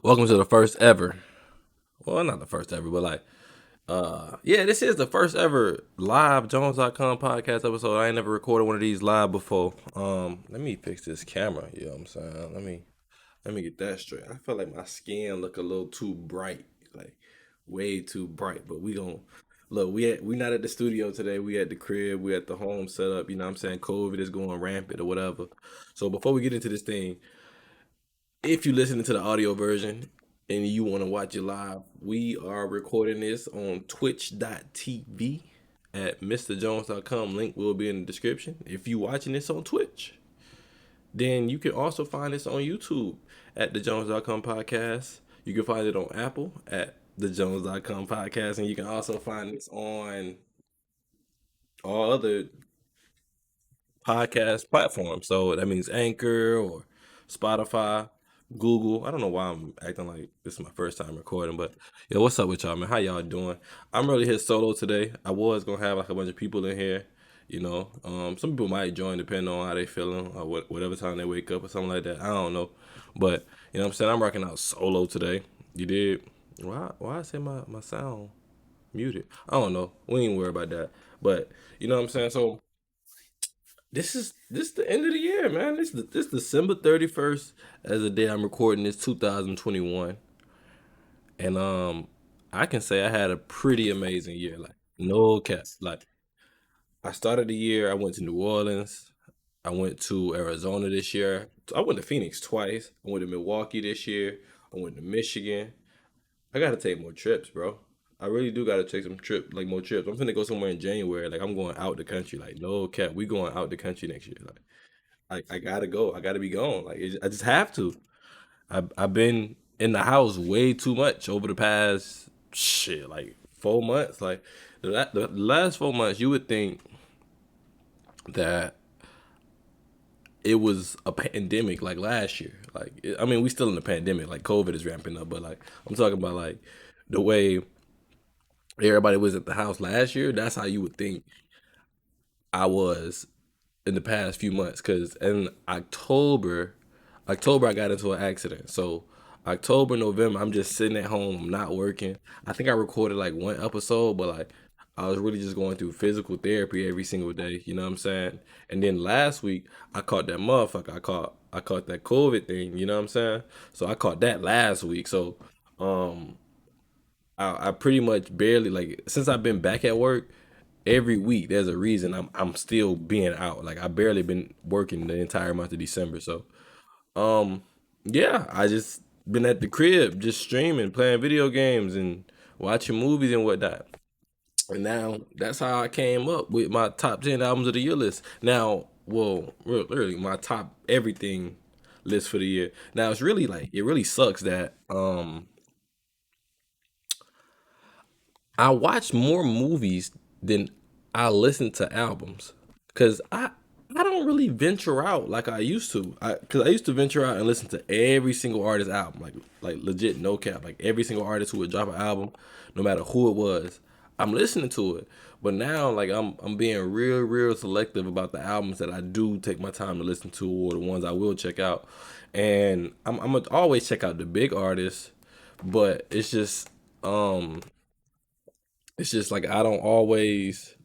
Welcome to the first ever. Well, not the first ever, but yeah, this is the first ever live Jonesdotcome podcast episode. I ain't never recorded one of these live before. Let me fix this camera. You know what I'm saying? Let me get that straight. I feel like my skin look a little too bright, like way too bright. But we gon' look. We not at the studio today. We at the crib. We at the home setup. You know what I'm saying? COVID is going rampant or whatever. So before we get into this thing, if you listening to the audio version and you want to watch it live, we are recording this on twitch.tv at mrjones.com. Link will be in the description. If you watching this on Twitch, then you can also find this on YouTube at the Jones.com podcast. You can find it on Apple at the Jones.com podcast, and you can also find this on all other podcast platforms. So that means Anchor or Spotify, Google. I don't know why I'm acting like this is my first time recording, but yeah, what's up with y'all, man? How y'all doing? I'm really here solo today. I was gonna have like a bunch of people in here. Some people might join depending on how they feeling or whatever time they wake up or something like that. I don't know, but what I'm saying, I'm rocking out solo today. You did? Why I say my sound muted? I don't know. We ain't worry about that. But you know what I'm saying. So this the end of the year, man. This December 31st as the day I'm recording this 2021. And I can say I had a pretty amazing year. Like no cap. Like I started the year, I went to New Orleans. I went to Arizona this year. I went to Phoenix twice. I went to Milwaukee this year. I went to Michigan. I gotta take more trips, bro. I really do gotta take like more trips. I'm finna go somewhere in January. Like I'm going out the country. Like no cap, we going out the country next year. Like I gotta go. I gotta be gone. I just have to. I've been in the house way too much over the past shit like 4 months. Like the last 4 months, you would think that it was a pandemic like last year. I mean, we still in the pandemic. Like COVID is ramping up, but like I'm talking about like the way everybody was at the house last year. That's how you would think I was in the past few months. Cause in October I got into an accident. So October, November, I'm just sitting at home. I'm not working. I think I recorded like one episode, but like I was really just going through physical therapy every single day. You know what I'm saying? And then last week I caught that motherfucker. I caught that COVID thing. You know what I'm saying? So I caught that last week. So um I pretty much barely like since I've been back at work every week. There's a reason I'm still being out. Like I barely been working the entire month of December. So um, yeah, I just been at the crib, just streaming, playing video games, and watching movies and whatnot. And now that's how I came up with my top 10 albums of the year list. Now, well, really, my top everything list for the year. Now it's really like it really sucks that I watch more movies than I listen to albums because I don't really venture out like I used to. Because I used to venture out and listen to every single artist album, like legit no cap, like every single artist who would drop an album, no matter who it was, I'm listening to it. But now like I'm being real selective about the albums that I do take my time to listen to or the ones I will check out, and I'm gonna always check out the big artists, but um it's just like I don't always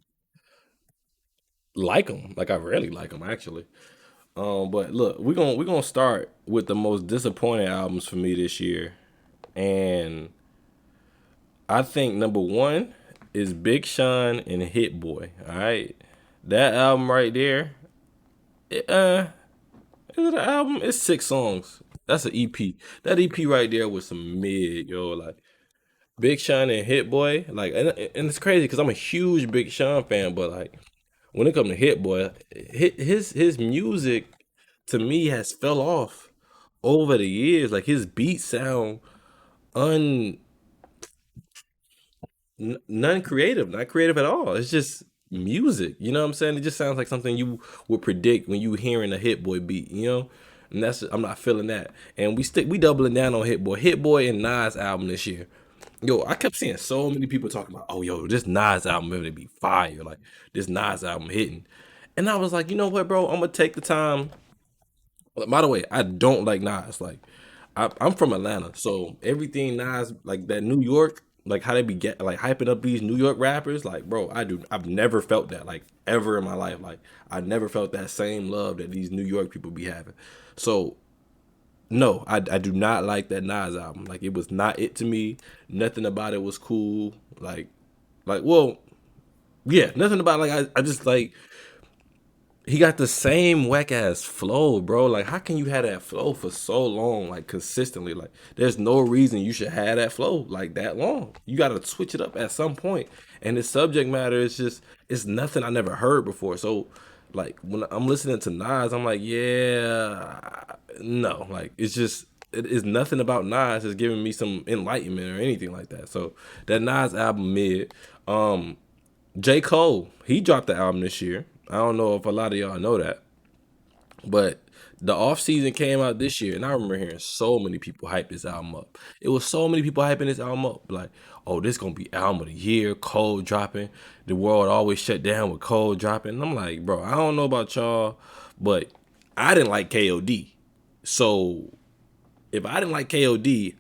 like them. Like I rarely like them actually. But look, we're gonna start with the most disappointing albums for me this year, and I think number one is Big Sean and Hit Boy. All right, that album right there. It, is it an album? It's 6 songs. That's an EP. That EP right there was some mid, yo. Like Big Sean and Hit Boy. Like, and it's crazy because I'm a huge Big Sean fan, but like when it comes to Hit Boy, his music to me has fell off over the years. Like his beats sound un non creative, not creative at all. It's just music. You know what I'm saying? It just sounds like something you would predict when you hearing a Hit Boy beat. And that's I'm not feeling that. And we doubling down on Hit Boy. Hit Boy and Nas album this year. Yo, I kept seeing so many people talking about, oh, yo, this Nas album gonna be fire. Like this Nas album hitting. And I was like, you know what, bro? I'm gonna take the time. By the way, I don't like Nas. Like, I'm from Atlanta, so everything Nas like that New York, like how they be get like hyping up these New York rappers, like bro, I've never felt that like ever in my life. Like I never felt that same love that these New York people be having. So no, I do not like that Nas album. Like it was not it to me. Nothing about it was cool. Well, yeah, nothing about like I just like he got the same whack ass flow, bro. Like, how can you have that flow for so long, like consistently? Like, there's no reason you should have that flow like that long. You got to switch it up at some point. And the subject matter is just, it's nothing I never heard before. So, like, when I'm listening to Nas, I'm like, yeah, no, like, it's just, it is nothing about Nas is giving me some enlightenment or anything like that. So, that Nas album mid. J. Cole, he dropped the album this year. I don't know if a lot of y'all know that, but the off season came out this year, and I remember hearing so many people hype this album up. It was so many people hyping this album up, like, "Oh, this gonna be album of the year." Cole dropping, the world always shut down with Cole dropping. And I'm like, bro, I don't know about y'all, but I didn't like KOD. So if I didn't like KOD,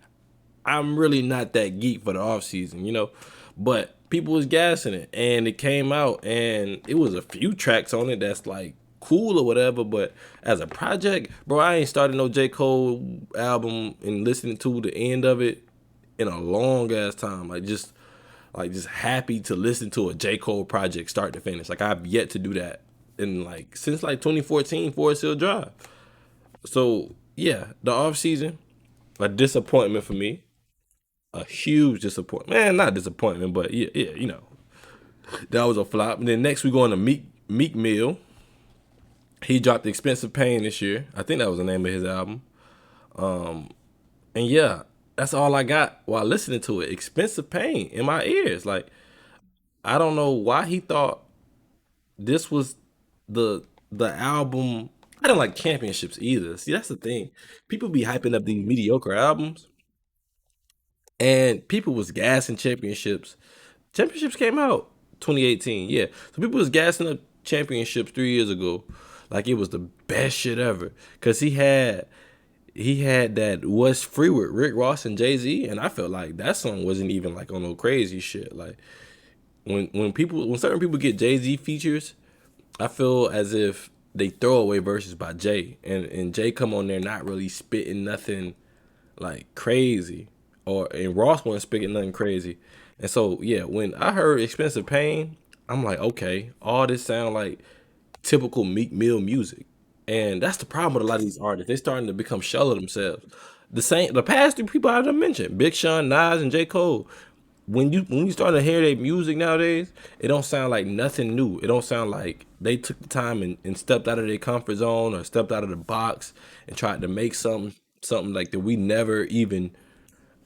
I'm really not that geek for the off season, you know. But people was gassing it, and it came out, and it was a few tracks on it that's like cool or whatever. But as a project, bro, I ain't started no J. Cole album and listening to the end of it in a long ass time. Like just happy to listen to a J. Cole project start to finish. Like I've yet to do that in like since like 2014 Forest Hill Drive. So yeah, the off season, a disappointment for me, a huge disappointment. Man, not disappointment, but yeah, yeah, that was a flop. And then next we go on to Meek Mill. He dropped Expensive Pain this year. I think that was the name of his album. And yeah, that's all I got while listening to it. Expensive Pain in my ears. Like I don't know why he thought this was the album. I don't like championships either. See, that's the thing. People be hyping up these mediocre albums, and people was gassing championships. Championships came out 2018, yeah. So people was gassing up championships 3 years ago, like it was the best shit ever. Cause he had that What's Free with Rick Ross and Jay Z, and I felt like that song wasn't even like on no crazy shit. Like when certain people get Jay Z features, I feel as if they throw away verses by Jay, and Jay come on there not really spitting nothing like crazy, and Ross wasn't speaking nothing crazy. And so yeah, when I heard Expensive Pain, I'm like, okay, all this sound like typical Meek Mill music. And that's the problem with a lot of these artists. They're starting to become shell of themselves. The past three people I just mentioned, Big Sean, Nas, and J. Cole, when you start to hear their music nowadays, it don't sound like nothing new. It don't sound like they took the time and stepped out of their comfort zone or stepped out of the box and tried to make something like that we never even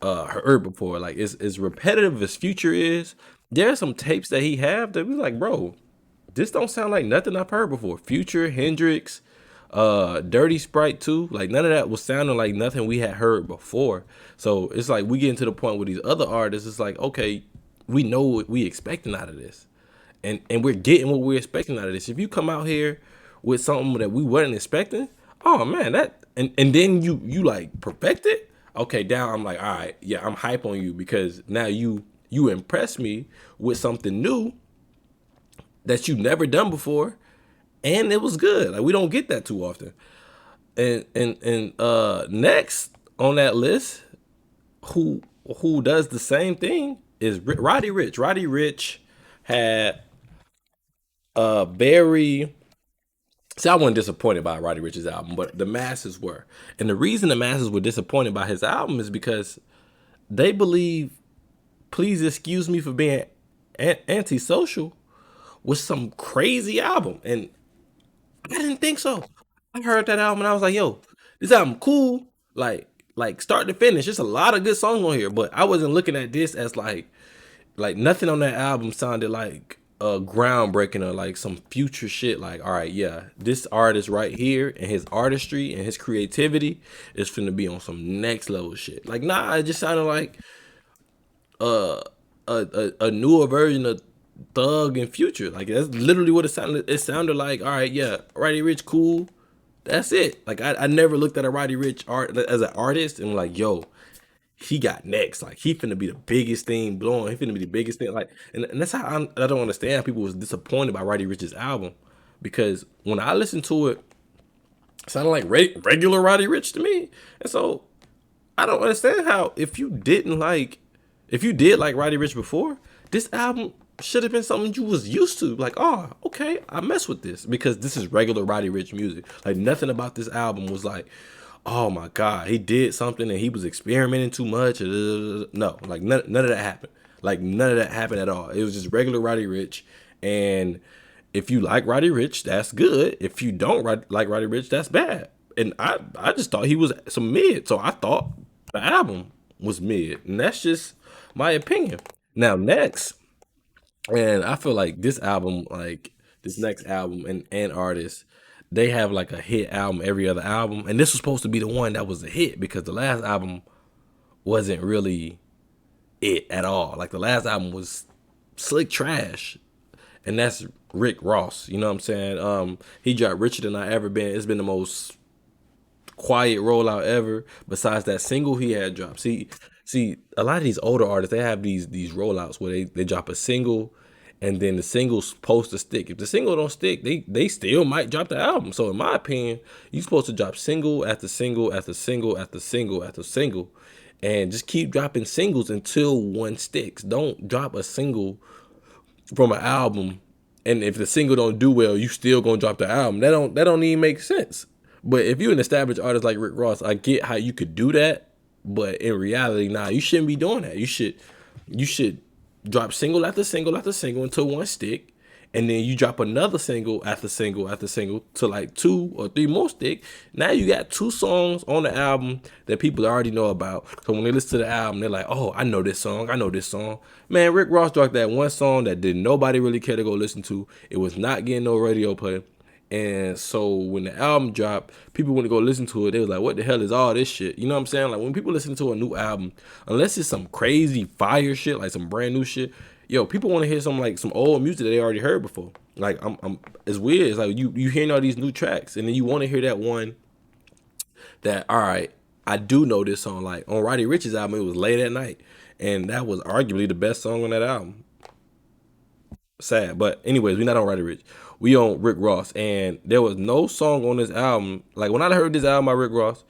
heard before. Like as repetitive as Future is, there are some tapes that he have that we like, bro, this don't sound like nothing I've heard before. Future, Hendrix, Dirty Sprite too. Like none of that was sounding like nothing we had heard before. So it's like we getting to the point with these other artists. It's like, okay, we know what we expecting out of this, and we're getting what we're expecting out of this. If you come out here with something that we wasn't expecting, oh man, and then you like perfect it. Okay, down. I'm like, all right, yeah, I'm hype on you because now you impress me with something new that you've never done before, and it was good. Like we don't get that too often. And next on that list, who who does the same thing is Roddy Ricch. Roddy Ricch had a very. See, I wasn't disappointed by Roddy Ricch's album, but the masses were. And the reason the masses were disappointed by his album is because they believe Please Excuse Me for Being Antisocial was some crazy album. And I didn't think so. I heard that album and I was like, yo, this album cool. Like start to finish. There's a lot of good songs on here, but I wasn't looking at this as like nothing on that album sounded like groundbreaking or like some future shit. Like, all right, yeah, this artist right here and his artistry and his creativity is finna be on some next level shit. Like, nah, it just sounded like uh, a newer version of Thug and Future. Like that's literally what it sounded. It sounded like, all right, yeah, Roddy Ricch cool. That's it. Like I never looked at a Roddy Ricch art as an artist and like, yo, he got next. Like he finna be the biggest thing blowing. He finna be the biggest thing. Like, and that's how I don't understand how people was disappointed by Roddy Ricch's album, because when I listened to it, it sounded like regular Roddy Ricch to me. And so I don't understand how if you did like Roddy Ricch before, this album should have been something you was used to. Like, oh, okay, I mess with this because this is regular Roddy Ricch music. Like nothing about this album was like, oh my god, he did something and he was experimenting too much. No, like none of that happened. Like none of that happened at all. It was just regular Roddy Ricch. And if you like Roddy Ricch, that's good. If you don't like Roddy Ricch, that's bad. And I just thought he was some mid, so I thought the album was mid, and that's just my opinion. Now next, and I feel like this album, like this next album and artist, they have like a hit album every other album, and this was supposed to be the one that was a hit because the last album wasn't really it at all. Like the last album was slick trash, and that's Rick Ross. You know what I'm saying? He dropped Richer Than I Ever Been. It's been the most quiet rollout ever. Besides that single he had dropped. See, a lot of these older artists, they have these rollouts where they drop a single, and then the single's supposed to stick. If the single don't stick, they still might drop the album. So in my opinion, you're supposed to drop single after single after single after single after single, and just keep dropping singles until one sticks. Don't drop a single from an album, and if the single don't do well, you still gonna drop the album. That don't even make sense. But if you're an established artist like Rick Ross, I get how you could do that, but in reality, nah, you shouldn't be doing that. You should drop single after single after single until one stick, and then you drop another single after single after single to like two or three more stick. Now you got two songs on the album that people already know about. So when they listen to the album, they're like, oh, I know this song. I know this song. Man, Rick Ross dropped that one song that did nobody really care to go listen to. It was not getting no radio play. And so when the album dropped, people want to go listen to it. They was like, what the hell is all this shit? You know what I'm saying? Like when people listen to a new album, unless it's some crazy fire shit, like some brand new shit, yo, people want to hear some old music that they already heard before. Like I'm it's weird. It's like you hearing all these new tracks, and then you want to hear that one that, all right, I do know this song. Like on Roddy Ricch's album, it was Late at Night, and that was arguably the best song on that album. Sad, but anyways, we not on Roddy Ricch. We on Rick Ross, and there was no song on this album. Like when I heard this album by Rick Ross,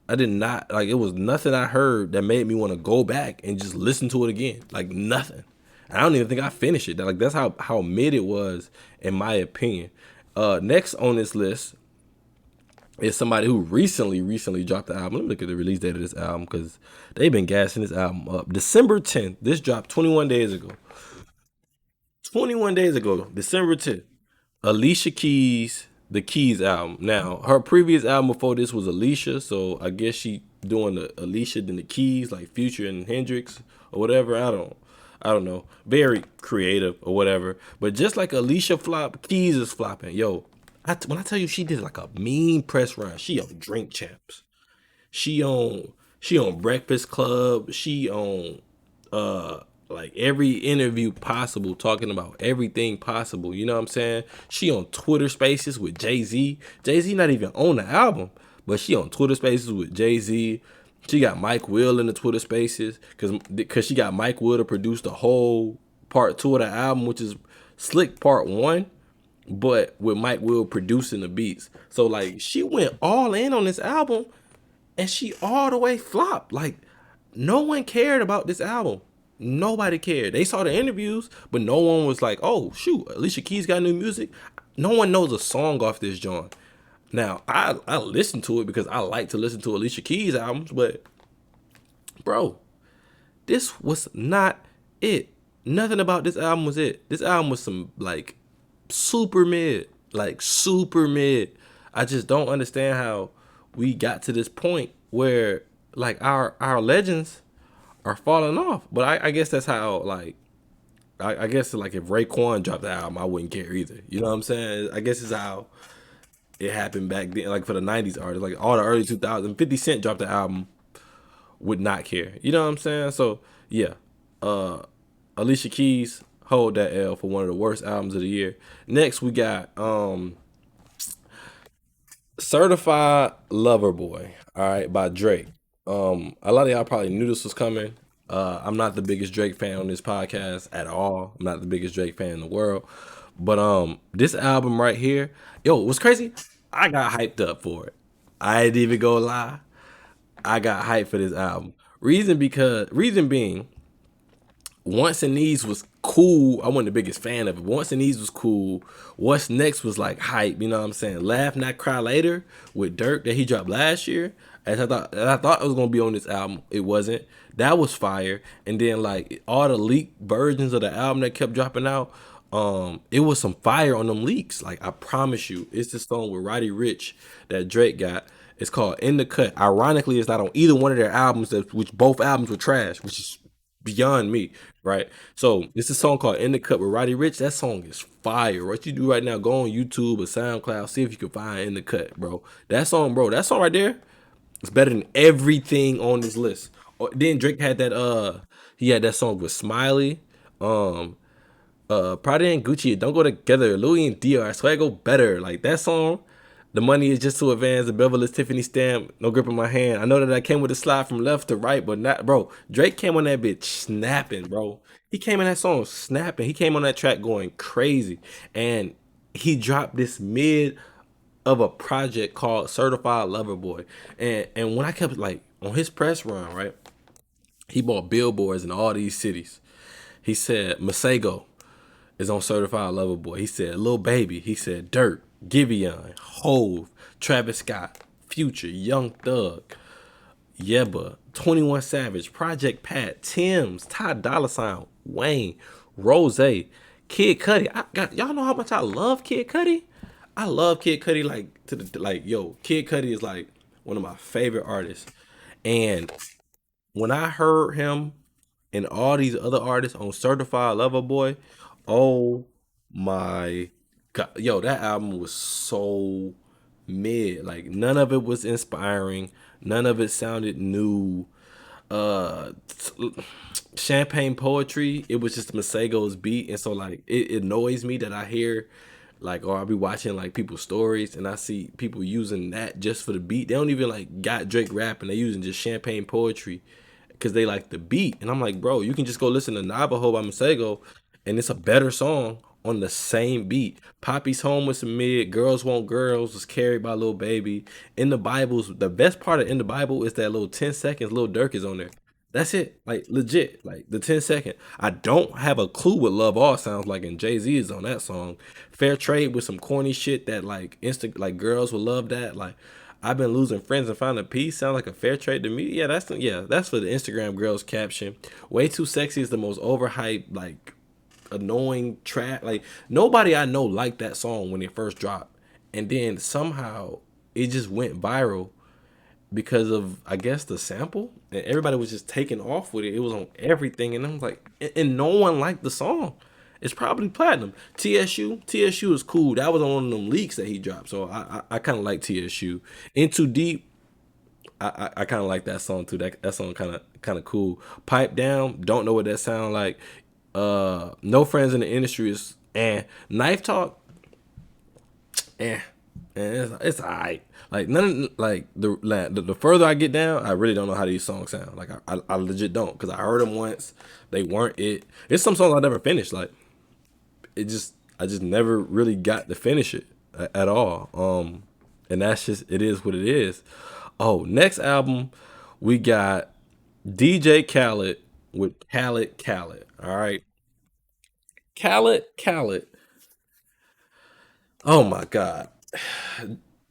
I did not like. It was nothing I heard that made me want to go back and just listen to it again. Like nothing. I don't even think I finished it. Like that's how mid it was in my opinion. Next on this list is somebody who recently dropped the album. Let me look at the release date of this album because they've been gassing this album up. December 10th. This dropped 21 days ago. 21 days ago, December 10th. Alicia Keys, the Keys album. Now, her previous album before this was Alicia, so I guess she doing the Alicia then the Keys, like Future and Hendrix or whatever. I don't know. Very creative or whatever. But just like Alicia flop, Keys is flopping. Yo, when I tell you she did like a mean press run, she on Drink Champs. She on Breakfast Club. She on like every interview possible, talking about everything possible. You know what I'm saying? She on Twitter Spaces with Jay-Z. Jay-Z not even on the album, but she on Twitter Spaces with Jay-Z. She got Mike Will in the Twitter Spaces because she got Mike Will to produce the whole part two of the album, which is Slick Part One, but with Mike Will producing the beats. So like she went all in on this album, and she all the way flopped. Like no one cared about this album. Nobody cared. They saw the interviews, but no one was like, "Oh shoot, Alicia Keys got new music." No one knows a song off this joint. Now I listen to it because I like to listen to Alicia Keys albums, but bro, this was not it. Nothing about this album was it. This album was some like super mid, like super mid. I just don't understand how we got to this point where like our legends are falling off. But I guess that's how like I guess like if Raekwon dropped the album, I wouldn't care either. You know what I'm saying? I guess it's how it happened back then. Like for the '90s artists, like all the early 2000s, 50 Cent dropped the album, would not care. You know what I'm saying? So yeah, uh, Alicia Keys hold that L for one of the worst albums of the year. Next we got Certified Lover Boy, all right, by Drake. A lot of y'all probably knew this was coming. I'm not the biggest Drake fan on this podcast at all. I'm not the biggest Drake fan in the world. But this album right here, yo, what's crazy? I got hyped up for it. I ain't even gonna lie. I got hyped for this album. Reason being, Once and These was cool. I wasn't the biggest fan of it. Once and These was cool. What's Next was like hype. You know what I'm saying? Laugh Not Cry Later with Durk that he dropped last year. As I thought it was gonna be on this album. It wasn't. That was fire. And then like all the leaked versions of the album that kept dropping out. It was some fire on them leaks. Like I promise you, it's this song with Roddy Ricch that Drake got. It's called In the Cut. Ironically, it's not on either one of their albums, which both albums were trash, which is beyond me, right? So it's a song called In the Cut with Roddy Ricch. That song is fire. What you do right now, go on YouTube or SoundCloud, see if you can find In the Cut, bro. That song right there is better than everything on this list. Then Drake had he had that song with Smiley. Um Prada and Gucci don't go together. Louis and Dior, I swear I go better. Like that song, the money is just too advanced. The Beverly Tiffany stamp, no grip in my hand. I know that I came with a slide from left to right, but not, bro. Drake came on that bitch snapping, bro. He came in that song snapping. He came on that track going crazy, and he dropped this mid of a project called Certified Lover Boy. And when I kept like on his press run, right, he bought billboards in all these cities. He said Masego is on Certified Lover Boy. He said Lil Baby. He said Durk, Giveon, Hove, Travis Scott, Future, Young Thug, Yebba, 21 Savage, Project Pat, Tim's, Ty Dolla Sign, Wayne, Rose, Kid Cudi. Y'all know how much I love Kid Cudi. I love Kid Cudi Kid Cudi is like one of my favorite artists. And when I heard him and all these other artists on Certified Lover Boy, oh my god, yo, that album was so mid. Like none of it was inspiring. None of it sounded new. Uh, Champagne Poetry, it was just Masego's beat, and so like it annoys me that I hear like or I'll be watching like people's stories and I see people using that just for the beat. They don't even like got Drake rapping. They using just Champagne Poetry because they like the beat. And I'm like, bro, you can just go listen to Navajo by Masego, and it's a better song on the same beat. Poppy's Home was some mid. Girls Want Girls was carried by Lil Baby. In the Bibles, the best part of In the Bible is that little 10 seconds Lil Durk is on there. That's it. Like legit. Like the 10 second. I don't have a clue what Love All sounds like, and Jay-Z is on that song. Fair Trade with some corny shit that like like girls would love that. Like I've been losing friends and finding peace. Sound like a fair trade to me. That's for the Instagram girls caption. Way Too Sexy is the most overhyped, like annoying track. Like nobody I know liked that song when it first dropped, and then somehow it just went viral because of I guess the sample, and everybody was just taking off with it. It was on everything, and I'm like, and no one liked the song. It's probably platinum. TSU is cool. That was on one of them leaks that he dropped, so I kind of like TSU. Into Deep, I kind of like that song too. That song kind of cool. Pipe Down, don't know what that sound like. No Friends in the Industry is and Knife Talk, eh, it's alright. Like none like the further I get down, I really don't know how these songs sound. Like I legit don't because I heard them once. They weren't it. It's some songs I never finished. Like I just never really got to finish it at all. And that's just it is what it is. Oh, next album we got DJ Khaled with Khaled. All right, Khaled. Oh my God.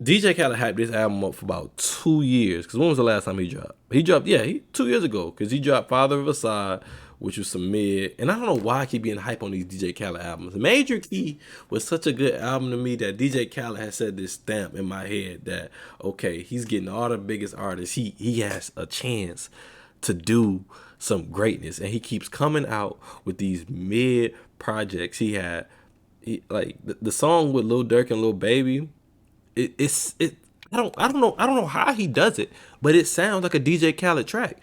DJ Khaled hyped this album up for about 2 years. Cause when was the last time he dropped? He dropped, yeah, 2 years ago. Cause he dropped Father of a Side, which was some mid. And I don't know why I keep being hype on these DJ Khaled albums. Major Key was such a good album to me that DJ Khaled has set this stamp in my head that okay, he's getting all the biggest artists. He has a chance to do some greatness, and he keeps coming out with these mid projects. Like the song with Lil Durk and Lil Baby. It I don't know how he does it, but it sounds like a DJ Khaled track.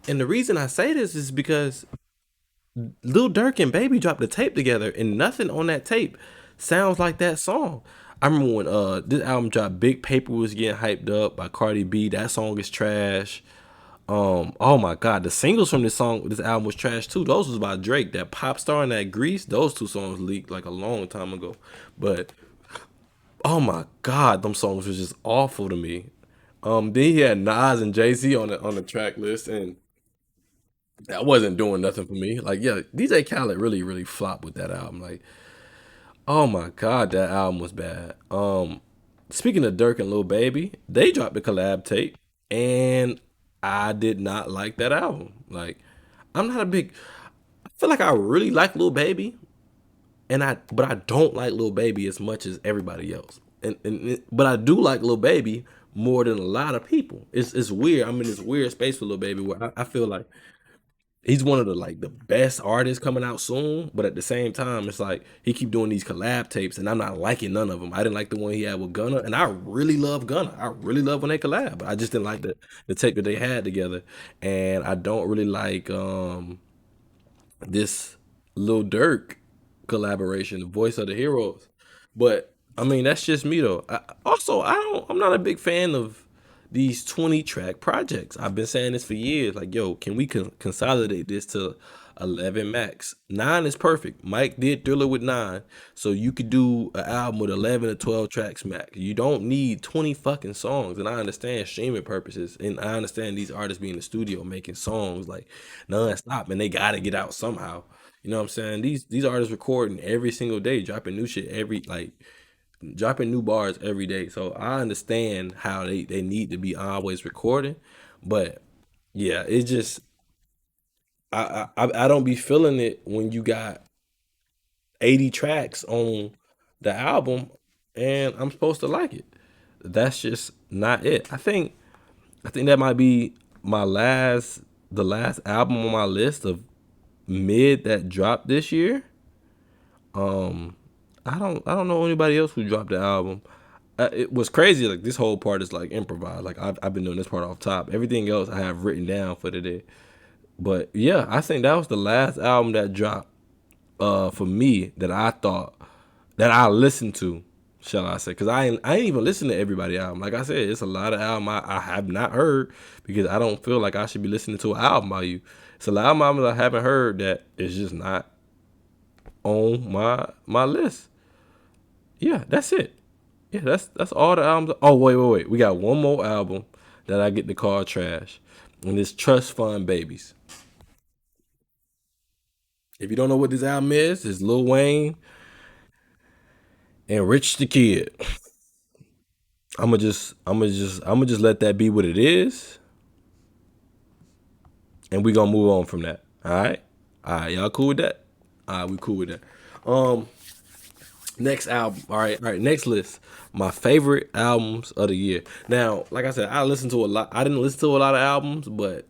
And the reason I say this is because Lil Durk and Baby dropped the tape together, and nothing on that tape sounds like that song. I remember when this album dropped, Big Paper was getting hyped up by Cardi B. That song is trash. Oh my god, the singles from this album was trash too. Those was by Drake. That Pop Star and that Grease, those two songs leaked like a long time ago. But oh my god, them songs was just awful to me. Then he had Nas and Jay Z on the track list, and that wasn't doing nothing for me. Like, yeah, DJ Khaled really flopped with that album. Like, oh my god, that album was bad. Speaking of Durk and Lil Baby, they dropped the collab tape, and I did not like that album. Like, I'm not a big. I feel like I really like Lil Baby, but I don't like Lil Baby as much as everybody else. But I do like Lil Baby more than a lot of people. It's weird. I'm in this weird space with Lil Baby where I feel like he's one of the best artists coming out soon, but at the same time, it's like he keep doing these collab tapes, and I'm not liking none of them. I didn't like the one he had with Gunna, and I really love Gunna. I really love when they collab. I just didn't like the tape that they had together, and I don't really like this Lil Durk collaboration, the Voice of the Heroes. But I mean, that's just me though. I'm not a big fan of these 20 track projects. I've been saying this for years. Like, yo, can we consolidate this to 11 max? Nine is perfect. Mike did Thriller with nine, so you could do an album with 11 or 12 tracks max. You don't need 20 fucking songs. And I understand streaming purposes, and I understand these artists being in the studio making songs like non-stop, and they gotta get out somehow. You know what I'm saying? These artists recording every single day, dropping new shit dropping new bars every day. So I understand how they need to be always recording, but yeah, it just I don't be feeling it when you got 80 tracks on the album and I'm supposed to like it. That's just not it. I think that might be the last album on my list of mid that dropped this year. Um, I don't know anybody else who dropped the album. It was crazy. Like this whole part is like improvised. Like I've been doing this part off top. Everything else I have written down for today. But yeah, I think that was the last album that dropped for me that I thought that I listened to, shall I say? Because I ain't even listen to everybody album. Like I said, it's a lot of album I have not heard because I don't feel like I should be listening to an album by you. It's a lot of albums I haven't heard that is just not on my list. Yeah, that's it. Yeah, that's all the albums. Oh wait, we got one more album that I get to call trash, and it's Trust Fund Babies. If you don't know what this album is, it's Lil Wayne and Rich the Kid. I'm gonna just let that be what it is, and we gonna move on from that. All right, y'all cool with that? All right, we cool with that. Um, Next album. All right. Next list. My favorite albums of the year. Now, like I said, I listened to a lot. I didn't listen to a lot of albums, but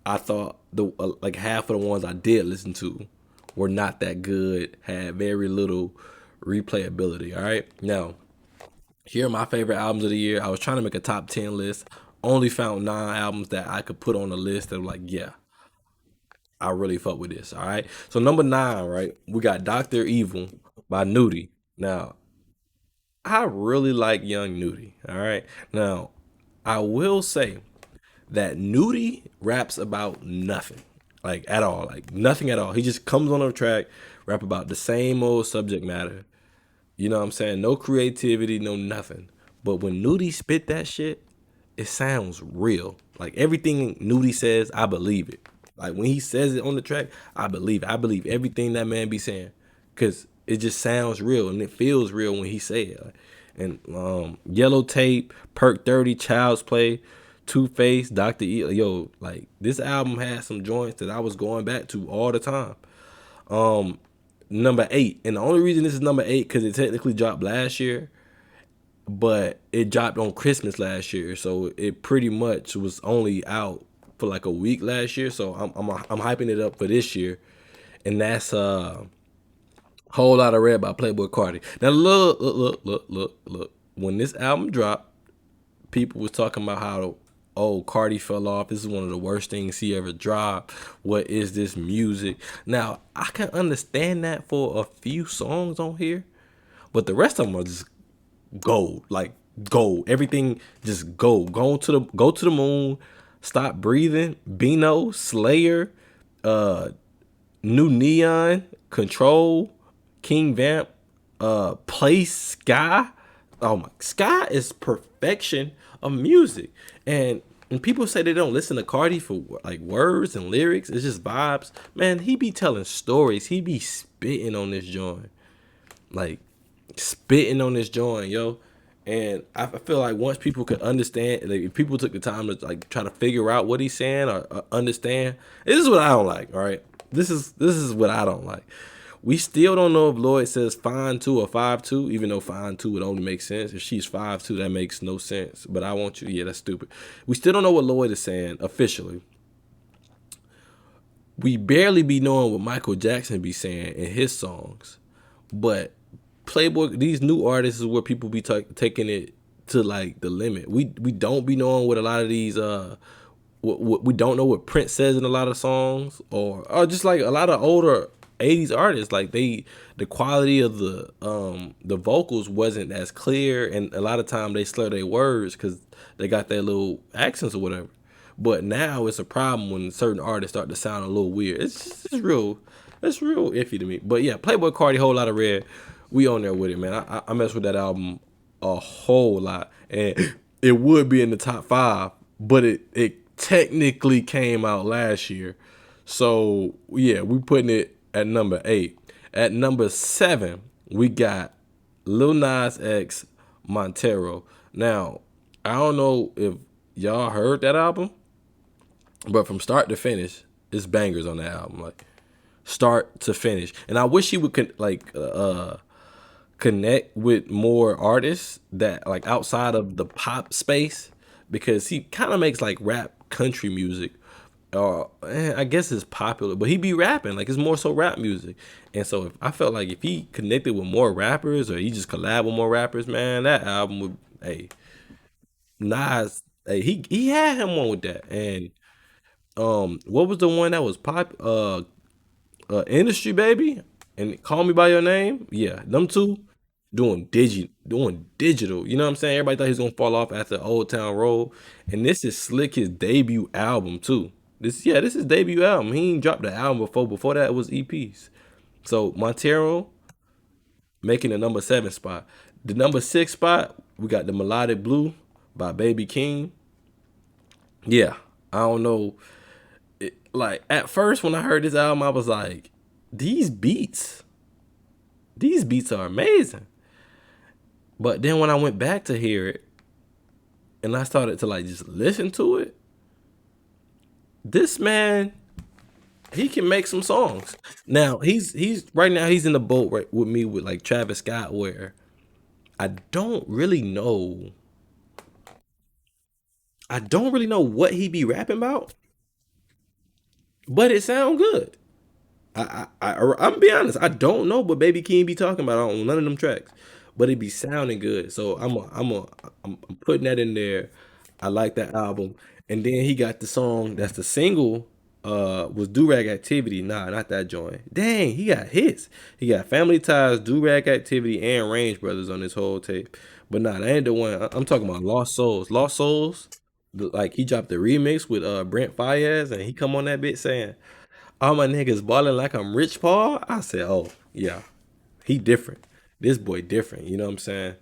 I thought the like half of the ones I did listen to were not that good. Had very little replayability. All right. Now, here are my favorite albums of the year. I was trying to make a top 10 list. Only found 9 albums that I could put on the list that were like, yeah, I really fuck with this. All right. So number 9, right? We got Doctor Evil by Nudie. Now, I really like Young Nudie. All right. Now, I will say that Nudie raps about nothing, like at all, like nothing at all. He just comes on a track, rap about the same old subject matter. You know what I'm saying? No creativity, no nothing. But when Nudie spit that shit, it sounds real. Like everything Nudie says, I believe it. Like when he says it on the track, I believe it. I believe everything that man be saying, cause it just sounds real and it feels real when he say it. Like, and Yellow Tape, Perk 30, Child's Play, Two Face, Doctor E. Yo, like this album has some joints that I was going back to all the time. Um, Number 8, and the only reason this is number 8 because it technically dropped last year, but it dropped on Christmas last year, so it pretty much was only out for like a week last year. So I'm hyping it up for this year, and that's Whole Lotta Red by Playboy Cardi. Now look. When this album dropped, people was talking about how Cardi fell off. This is one of the worst things he ever dropped. What is this music? Now I can understand that for a few songs on here, but the rest of them are just gold, like gold. Everything just gold. Go to the moon. Stop breathing. Beano, Slayer, uh, New Neon, Control, King Vamp, Place, Sky. Oh my, Sky is perfection of music. And people say they don't listen to Cardi for like words and lyrics. It's just vibes. Man, he be telling stories. He be spitting on this joint, like spitting on this joint, yo. And I feel like once people could understand, like if people took the time to like try to figure out what he's saying or understand, this is what I don't like. All right, this is what I don't like. We still don't know if Lloyd says 5'2" or 5'2", even though 5'2" would only make sense. If she's 5'2", that makes no sense. But I want you, yeah, that's stupid. We still don't know what Lloyd is saying officially. We barely be knowing what Michael Jackson be saying in his songs. But Playboy, these new artists is where people be taking it to like the limit. We don't be knowing what a lot of these what we don't know what Prince says in a lot of songs, or just like a lot of older 80s artists, like the quality of the vocals wasn't as clear, and a lot of time they slur their words because they got their little accents or whatever. But now it's a problem when certain artists start to sound a little weird. It's real iffy to me. But yeah, Playboy Cardi, whole lot of red. We on there with it, man. I mess with that album a whole lot, and it would be in the top 5, but it technically came out last year. So yeah, we putting it at number 8. At number 7, we got Lil Nas X, Montero. Now, I don't know if y'all heard that album, but from start to finish, it's bangers on that album, like start to finish. And I wish he would connect with more artists that like outside of the pop space, because he kind of makes like rap country music. I guess it's popular, but he be rapping like it's more so rap music. And so if I felt like if he connected with more rappers or he just collab with more rappers, man, that album would, hey, Nas, hey, he had him on with that. And what was the one that was pop? Industry Baby and Call Me by Your Name. Yeah, them two doing digital. You know what I'm saying? Everybody thought he was gonna fall off after Old Town Road, and this is Slick his debut album too. This is debut album. He ain't dropped the album before. Before that it was EPs. So Montero making the number 7 spot. The number 6 spot we got the Melodic Blue by Baby Keem. Yeah, I don't know. Like at first when I heard this album, I was like, these beats, these beats are amazing. But then when I went back to hear it and I started to like just listen to it, this man, he can make some songs. Now he's right now he's in the boat right with me with like Travis Scott, where I don't really know I don't really know what he be rapping about, but it sound good. I'm gonna be honest. I don't know what Baby King be talking about on none of them tracks, but it be sounding good. So I'm putting that in there. I like that album. And then he got the song that's the single. Was Durag Activity? Nah, not that joint. Dang, he got hits. He got Family Ties, Durag Activity, and Range Brothers on this whole tape. But nah, that ain't the one. I'm talking about Lost Souls. Lost Souls. Like he dropped the remix with Brent Faiyez, and he come on that bit saying, all my niggas balling like I'm Rich Paul. I said, oh, yeah, he different. This boy different. You know what I'm saying?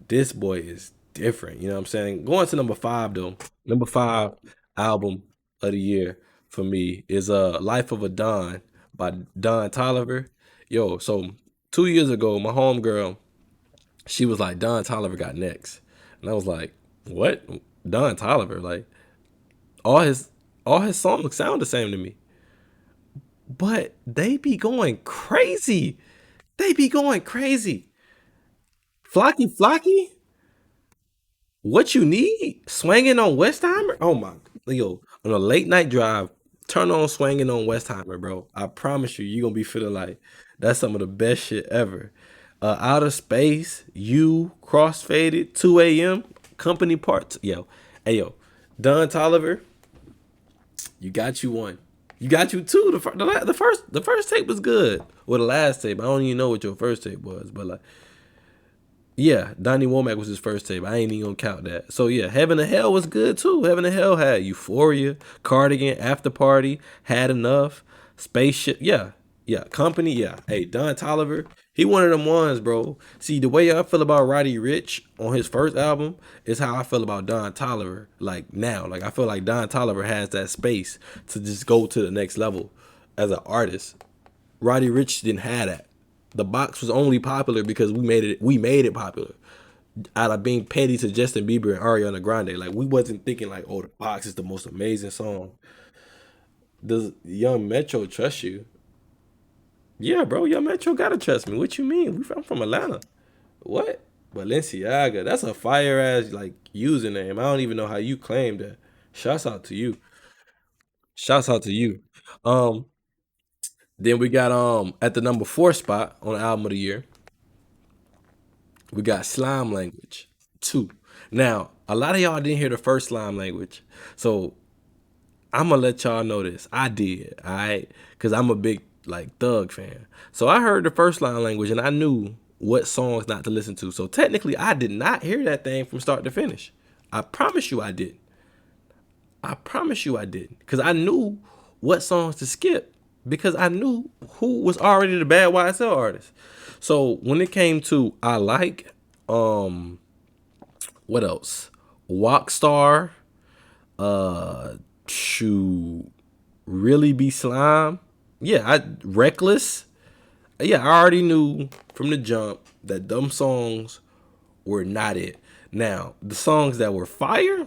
This boy is different. You know what I'm saying? Going to number 5, though. Number 5 album of the year for me is Life of a Don by Don Toliver. Yo, so 2 years ago, my homegirl, she was like, Don Toliver got next. And I was like, what? Don Toliver? Like, all his all his songs sound the same to me, but they be going crazy. They be going crazy. Flocky Flocky, what you need? Swinging on Westheimer? Oh my, yo, on a late night drive, turn on Swinging on Westheimer, bro. I promise you, gonna be feeling like that's some of the best shit ever. Outer Space, You, Crossfaded, 2 a.m., Company Parts. Yo, hey yo, Don Toliver, you got you one. You got you two. The first tape was good. Well, the last tape, I don't even know what your first tape was, but like Yeah, Donnie Womack was his first tape. I ain't even gonna count that. So yeah, Heaven and Hell was good too. Heaven and Hell had Euphoria, Cardigan, After Party, Had Enough, Spaceship. Yeah, yeah, Company. Yeah, hey, Don Toliver. He one of them ones, bro. See, the way I feel about Roddy Ricch on his first album is how I feel about Don Toliver. Like now, like I feel like Don Toliver has that space to just go to the next level as an artist. Roddy Ricch didn't have that. The box was only popular because we made it. We made it popular out of being petty to Justin Bieber and Ariana Grande. Like we wasn't thinking like, oh, the box is the most amazing song. Does Young Metro trust you? Yeah, bro. Young Metro gotta trust me. What you mean? I'm from Atlanta. What? Balenciaga. That's a fire ass like username. I don't even know how you claim that. Shouts out to you. Shouts out to you. Um. Then we got at the number 4 spot on the album of the year. We got Slime Language 2. Now, a lot of y'all didn't hear the first Slime Language. So I'm gonna let y'all know this. I did, alright? Cause I'm a big like Thug fan. So I heard the first Slime Language and I knew what songs not to listen to. So technically I did not hear that thing from start to finish. I promise you I did. I promise you I didn't. Because I knew what songs to skip. Because I knew who was already the bad YSL artist. So when it came to I like, what else? Walkstar, shoot, really be slime. Yeah, I reckless. Yeah, I already knew from the jump that them songs were not it. Now, the songs that were fire,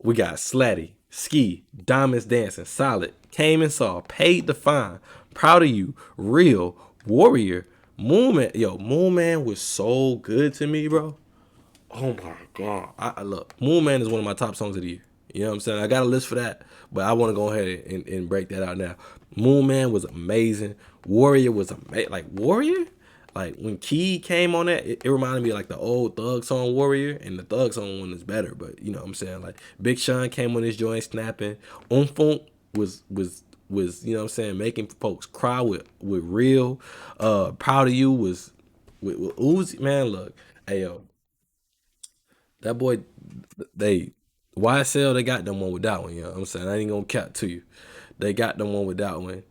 we got Slatty, Ski, Diamonds Dancing, Solid, Came and Saw, Paid the Fine, Proud of You, Real, Warrior, Moon Man. Yo, Moon Man was so good to me, bro. Oh my god. I look, Moon Man is one of my top songs of the year. You know what I'm saying? I got a list for that, but I want to go ahead and break that out now. Moon Man was amazing. Warrior was amazing. Like Warrior, like when Key came on that, it reminded me of like the old Thug song Warrior, and the Thug song one is better. But you know what I'm saying? Like Big Sean came on this joint snapping. Umfunk was you know what I'm saying, making folks cry with real. Proud of You was with Uzi. Man, look, hey yo, that boy, they YSL, they got them one with that one. You know what I'm saying? I ain't gonna cap to you. They got them one with that one.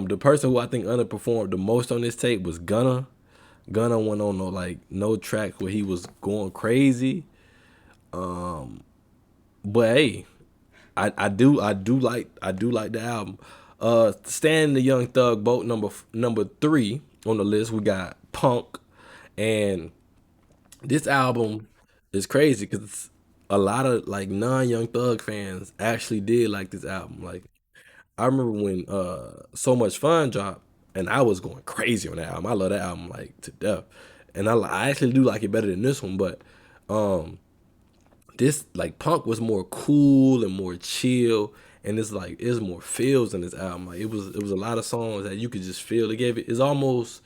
The person who I think underperformed the most on this tape was Gunna. Gunna went on no track where he was going crazy. But hey, I do like the album. Stan the Young Thug boat number 3 on the list. We got Punk, and this album is crazy because a lot of like non-Young Thug fans actually did like this album. Like I remember when So Much Fun dropped, and I was going crazy on that album. I love that album like to death, and I actually do like it better than this one. But this like Punk was more cool and more chill, and it's like it's more feels in this album. Like it was a lot of songs that you could just feel. It gave it's almost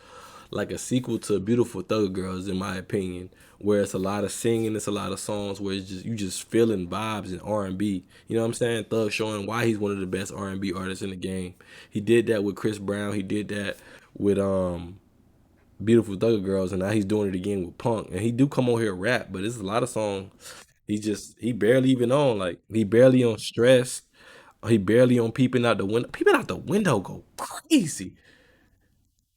like a sequel to Beautiful Thug Girls in my opinion, where it's a lot of singing, it's a lot of songs where it's just you just feeling vibes and R&B. You know what I'm saying? Thug showing why he's one of the best R&B artists in the game. He did that with Chris Brown. He did that with Beautiful Thugger Girls, and now he's doing it again with Punk. And he do come on here rap, but it's a lot of songs. He barely even on like he barely on Stress. He barely on Peeping Out the Window. Peeping Out the Window go crazy.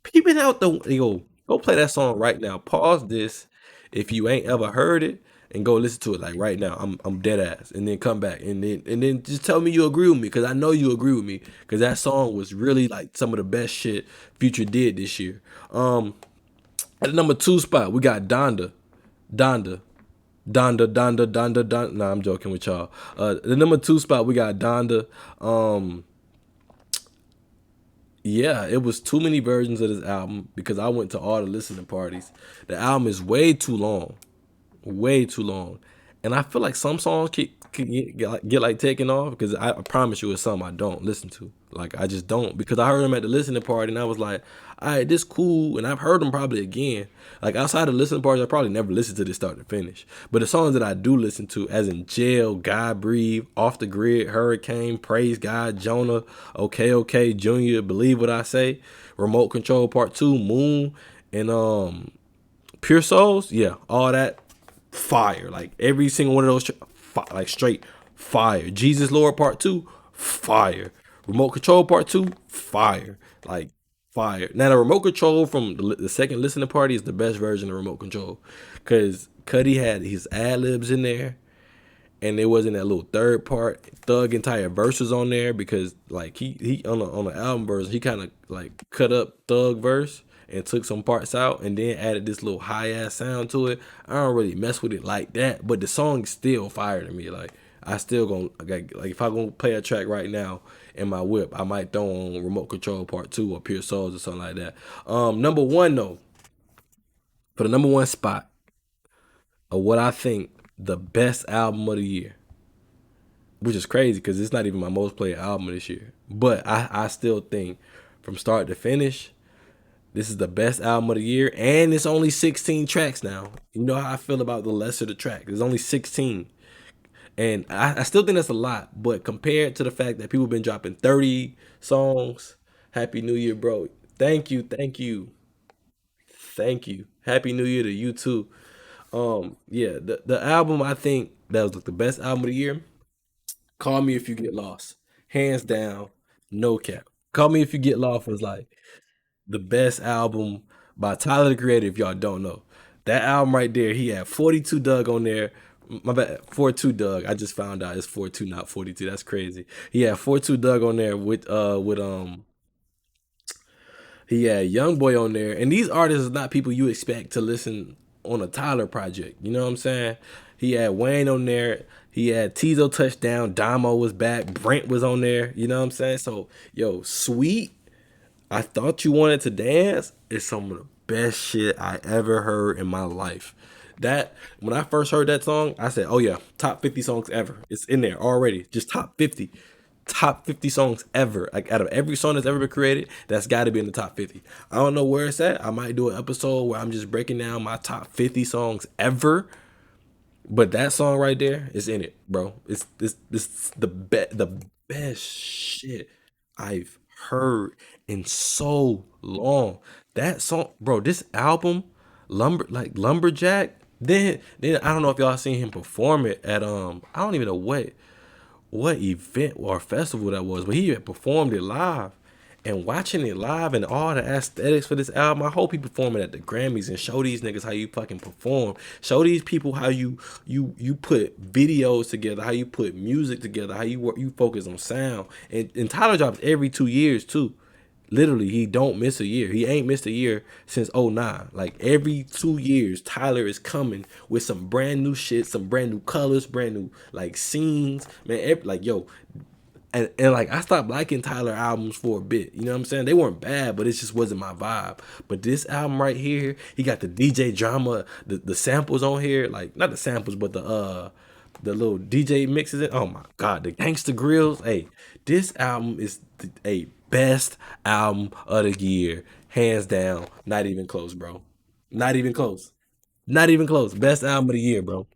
Peeping Out the go play that song right now. Pause this if you ain't ever heard it and go listen to it like right now. I'm dead ass, and then come back and then just tell me you agree with me because I know you agree with me because that song was really like some of the best shit Future did this year. At the number 2 spot, we got Donda, Donda. Nah, I'm joking with y'all. The number 2 spot, we got Donda. Yeah, it was too many versions of this album because I went to all the listening parties. The album is way too long, and I feel like some songs can get like taken off because I promise you it's some I don't listen to. Like I just don't because I heard them at the listening party and I was like, all right, this cool, and I've heard them probably again. Like outside of listening parties, I probably never listened to this start to finish. But the songs that I do listen to, as in Jail, God Breathe, Off the Grid, Hurricane, Praise God, Jonah, Okay, Junior, Believe What I Say, Remote Control Part 2, Moon, and Pure Souls, yeah, all that fire. Like every single one of those, like straight fire. Jesus Lord Part Two, fire. Remote Control Part Two, fire. Like fire. Now the remote control from the second listening party is the best version of remote control, because Cudi had his ad libs in there, and there wasn't that little third part. Thug entire verses on there, because like he on the album version he kind of like cut up Thug verse and took some parts out and then added this little high ass sound to it. I don't really mess with it like that, but the song still fire to me. Like I still gonna like if I gonna play a track right now in my whip, I might throw on Remote Control Part Two or Pure Souls or something like that. Number one though, for the number one spot of what I think the best album of the year, which is crazy because it's not even my most played album of this year. But I still think from start to finish, this is the best album of the year. And it's only 16 tracks now. You know how I feel about the lesser the track. There's only 16. And I still think that's a lot. But compared to the fact that people been dropping 30 songs, Happy New Year, bro. Thank you, thank you, thank you. Happy New Year to you too. Yeah, the album I think that was like the best album of the year. Call Me If You Get Lost, hands down, no cap. Call Me If You Get Lost was like the best album by Tyler the Creator. If y'all don't know that album right there, he had 42 Doug on there. My bad, 42 Doug. I just found out it's 42, not 42. That's crazy. He had 42 Doug on there with he had Young Boy on there, and these artists are not people you expect to listen on a Tyler project. You know what I'm saying? He had Wayne on there. He had Tizo Touchdown. Damo was back. Brent was on there. You know what I'm saying? So, yo, Sweet, I Thought You Wanted to Dance is some of the best shit I ever heard in my life. That when I first heard that song, I said, "Oh yeah, top 50 songs ever." It's in there already. Just top 50 songs ever. Like out of every song that's ever been created, that's got to be in the top 50. I don't know where it's at. I might do an episode where I'm just breaking down my top 50 songs ever. But that song right there is in it, bro. It's this the best shit I've heard in so long. That song, bro. This album, Lumberjack. Then I don't know if y'all seen him perform it at I don't even know what event or festival that was, but he had performed it live. And watching it live and all the aesthetics for this album, I hope he perform it at the Grammys and show these niggas how you fucking perform. Show these people how you put videos together, how you put music together, how you work, you focus on sound. And Tyler drops every 2 years too. Literally, he don't miss a year. He ain't missed a year since '09. Like every 2 years, Tyler is coming with some brand new shit, some brand new colors, brand new like scenes. Man, like yo, and like I stopped liking Tyler albums for a bit. You know what I'm saying? They weren't bad, but it just wasn't my vibe. But this album right here, he got the DJ drama, the samples on here, like not the samples, but the little DJ mixes. Oh my god, the gangster grills. Hey, this album is a best album of the year, hands down. Not even close, bro. Not even close. Not even close. Best album of the year, bro.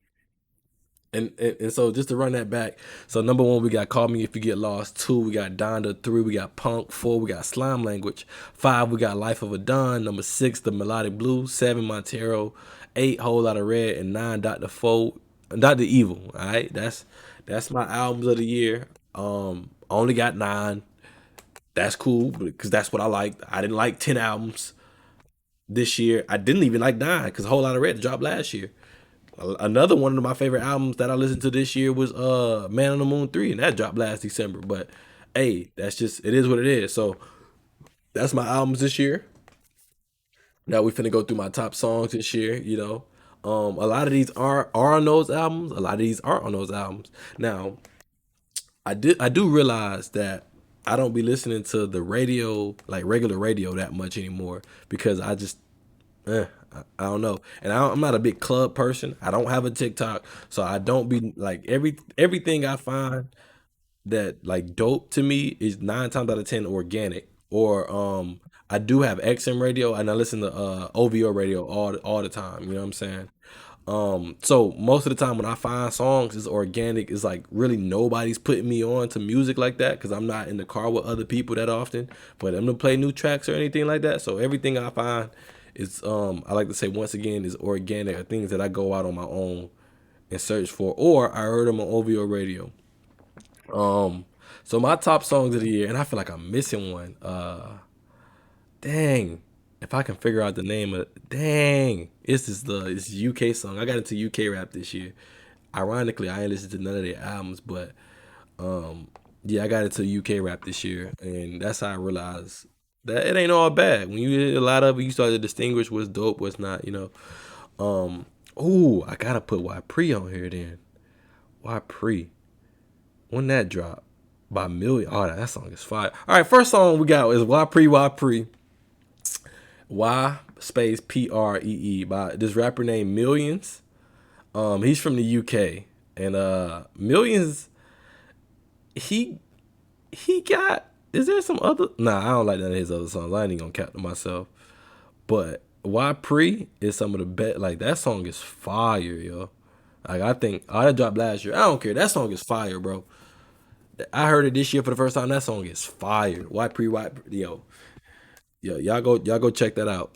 And so just to run that back, so number one we got Call Me If You Get Lost. Two we got Donda. Three we got Punk. Four we got Slime Language. Five we got Life of a Don. Number six the Melodic Blue. Seven Montero. Eight Whole Lotta Red, and nine Dr. Evil. All right, that's my albums of the year. Only got nine. That's cool because that's what I liked. I didn't like 10 albums this year. I didn't even like nine because a Whole Lot of Red dropped last year. Another one of my favorite albums that I listened to this year was Man on the Moon 3, and that dropped last December. But hey, that's just it is what it is. So that's my albums this year. Now we finna go through my top songs this year, you know. A lot of these are on those albums, a lot of these aren't on those albums. Now, I do realize that I don't be listening to the radio, like regular radio, that much anymore because I just I don't know. And I'm not a big club person. I don't have a TikTok, so I don't be like everything I find that like dope to me is 9 times out of 10 organic. Or I do have XM radio and I listen to OVO radio all the time. You know what I'm saying? So most of the time when I find songs, it's organic. It's like really nobody's putting me on to music like that because I'm not in the car with other people that often for them to play new tracks or anything like that. So everything I find It's I like to say once again is organic or things that I go out on my own and search for, or I heard them on OVO radio. Um, so my top songs of the year, and I feel like I'm missing one. Dang, if I can figure out the name of dang, it's UK song. I got into UK rap this year. Ironically, I ain't listened to none of their albums, but um, yeah, I got into UK rap this year, and that's how I realized that it ain't all bad. When you hear a lot of it, you start to distinguish what's dope, what's not. Um, ooh, I gotta put Y Pre on here then. Y Pre, when that drop by Million. Oh, that song is fire. All right, first song we got is Y space Pree by this rapper named Millions. He's from the UK, and Millions he he got. Is there some other? Nah, I don't like none of his other songs. I ain't even gonna count to myself. But Y Pre is some of the best. Like that song is fire, yo. Like I think that dropped last year. I don't care. That song is fire, bro. I heard it this year for the first time. That song is fire. Yo, y'all go check that out.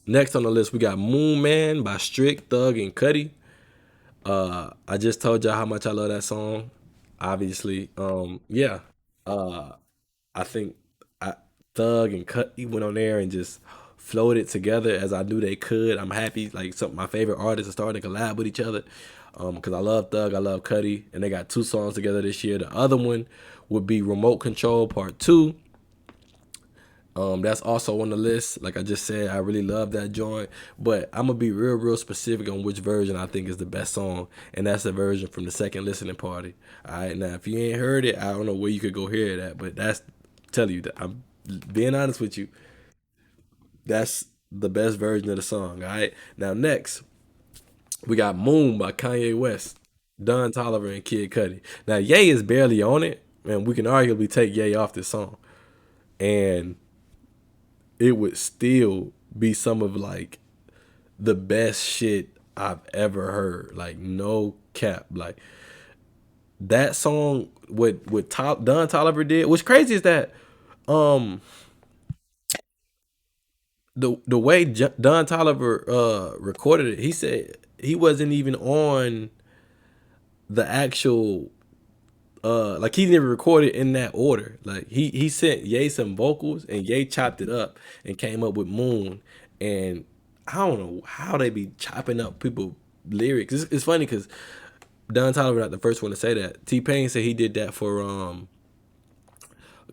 Next on the list we got Moon Man by Strick, Thug, and Cudi. I just told y'all how much I love that song. Obviously, yeah. Uh, I think I, Thug and Cudi went on there and just flowed it together as I knew they could. I'm happy like some of my favorite artists are starting to collab with each other. Because I love Thug, I love Cudi, and they got two songs together this year. The other one would be Remote Control Part Two. That's also on the list. Like I just said, I really love that joint. But I'm gonna be real specific on which version I think is the best song, and that's the version from the second listening party. All right, now if you ain't heard it, I don't know where you could go hear that, but that's tell you that I'm being honest with you. That's the best version of the song. All right. Now next we got Moon by Kanye West, Don Toliver, and Kid Cudi. Now Ye is barely on it, and we can arguably take Ye off this song, and it would still be some of like the best shit I've ever heard. Like no cap. Like that song what Don Toliver did. What's crazy is that um the way Don Toliver recorded it, he said he wasn't even on the actual like he didn't record it in that order. Like he sent Ye some vocals and Ye chopped it up and came up with Moon. And I don't know how they be chopping up people lyrics. It's funny because Don Toliver not the first one to say that. T Pain said he did that for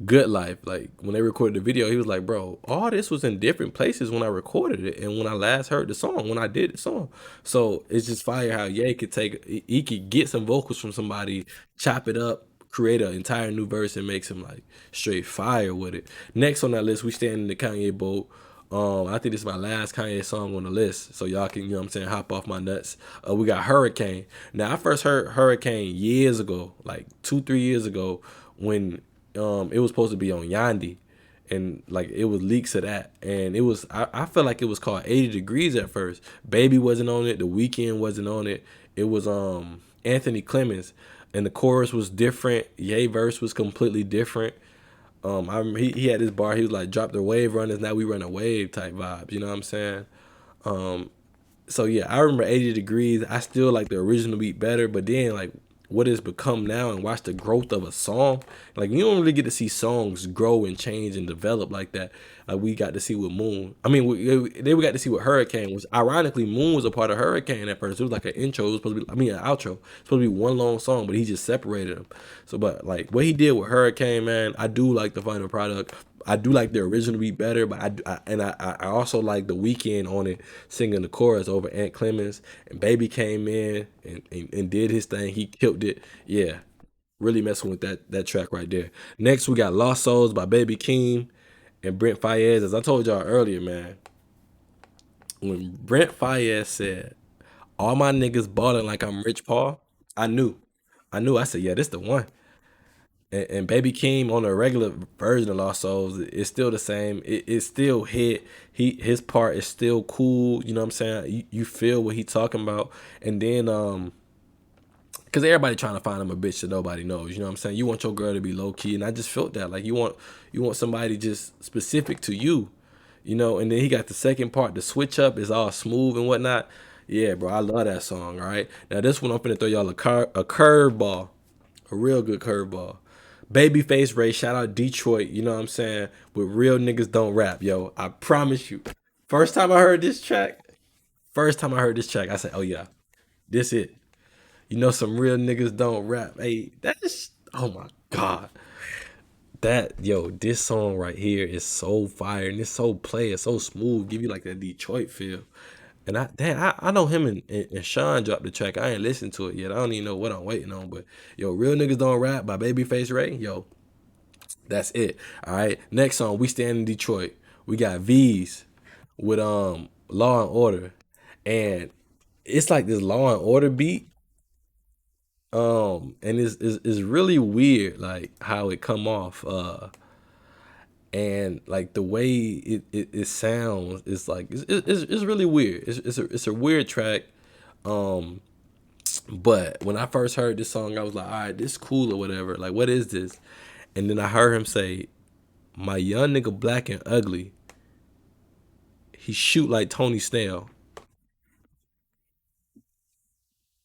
Good Life. Like when they recorded the video, he was like, "Bro, all this was in different places when I recorded it, and when I last heard the song, when I did the song." So it's just fire how Ye could he could get some vocals from somebody, chop it up, create an entire new verse, and make some like straight fire with it. Next on that list, we stand in the Kanye boat. I think this is my last Kanye song on the list, so y'all can, what I'm saying, hop off my nuts. We got Hurricane. Now I first heard Hurricane years ago, like 2-3 years ago, when it was supposed to be on Yandy, and like it was leaks of that, and I felt like it was called 80 Degrees at first. Baby wasn't on it, The Weeknd wasn't on it. It was Anthony Clemens, and the chorus was different. Ye verse was completely different. I remember he had this bar. He was like, "Drop the wave runners, now we run a wave" type vibes. You know what I'm saying? Um, so yeah, I remember 80 Degrees. I still like the original beat better, but then like what it's become now and watch the growth of a song. Like you don't really get to see songs grow and change and develop like that. Like we got to see with Moon. I mean, then we got to see what Hurricane was. Ironically, Moon was a part of Hurricane at first. It was like an intro. It was supposed to be, I mean, an outro. It was supposed to be one long song, but he just separated them. So, but like what he did with Hurricane, man, I do like the final product. I do like the original beat better, but I also like the Weeknd on it singing the chorus over Ant Clemens, and Baby came in and did his thing. He killed it. Yeah, really messing with that track right there. Next we got Lost Souls by Baby Keem and Brent Faiyez. As I told y'all earlier, man, when Brent Faiyez said all my niggas balling like I'm Rich Paul, I knew. I said, yeah, this the one. And Baby Keem on a regular version of Lost Souls, it's still the same. It still hit. His part is still cool. You know what I'm saying? You feel what he talking about. And then because everybody trying to find him a bitch that nobody knows. You know what I'm saying? You want your girl to be low key, and I just felt that. Like you want somebody just specific to you. And then he got the second part, the switch up is all smooth and whatnot. Yeah, bro, I love that song. All right, now this one I'm finna throw y'all a curveball, a real good curveball. Babyface Ray, shout out Detroit. You know what I'm saying? But real niggas don't rap, yo. I promise you. First time I heard this track, first time I heard this track, I said, "Oh yeah, this it." Some real niggas don't rap. Hey, that's oh my god. This song right here is so fire and it's so play, it's so smooth, give you like that Detroit feel. And I know him and Sean dropped the track. I ain't listened to it yet. I don't even know what I'm waiting on. But yo, Real Niggas Don't Rap by Babyface Ray. Yo, that's it. All right. Next song, We Stand in Detroit. We got Veeze with Law and Order. And it's like this Law and Order beat. And it's really weird, like how it come off. And like the way it sounds, it's like it's really weird. It's a weird track. Um, but when I first heard this song, I was like, all right, this cool or whatever. Like, what is this? And then I heard him say, "My young nigga black and ugly. He shoot like Tony Snell,"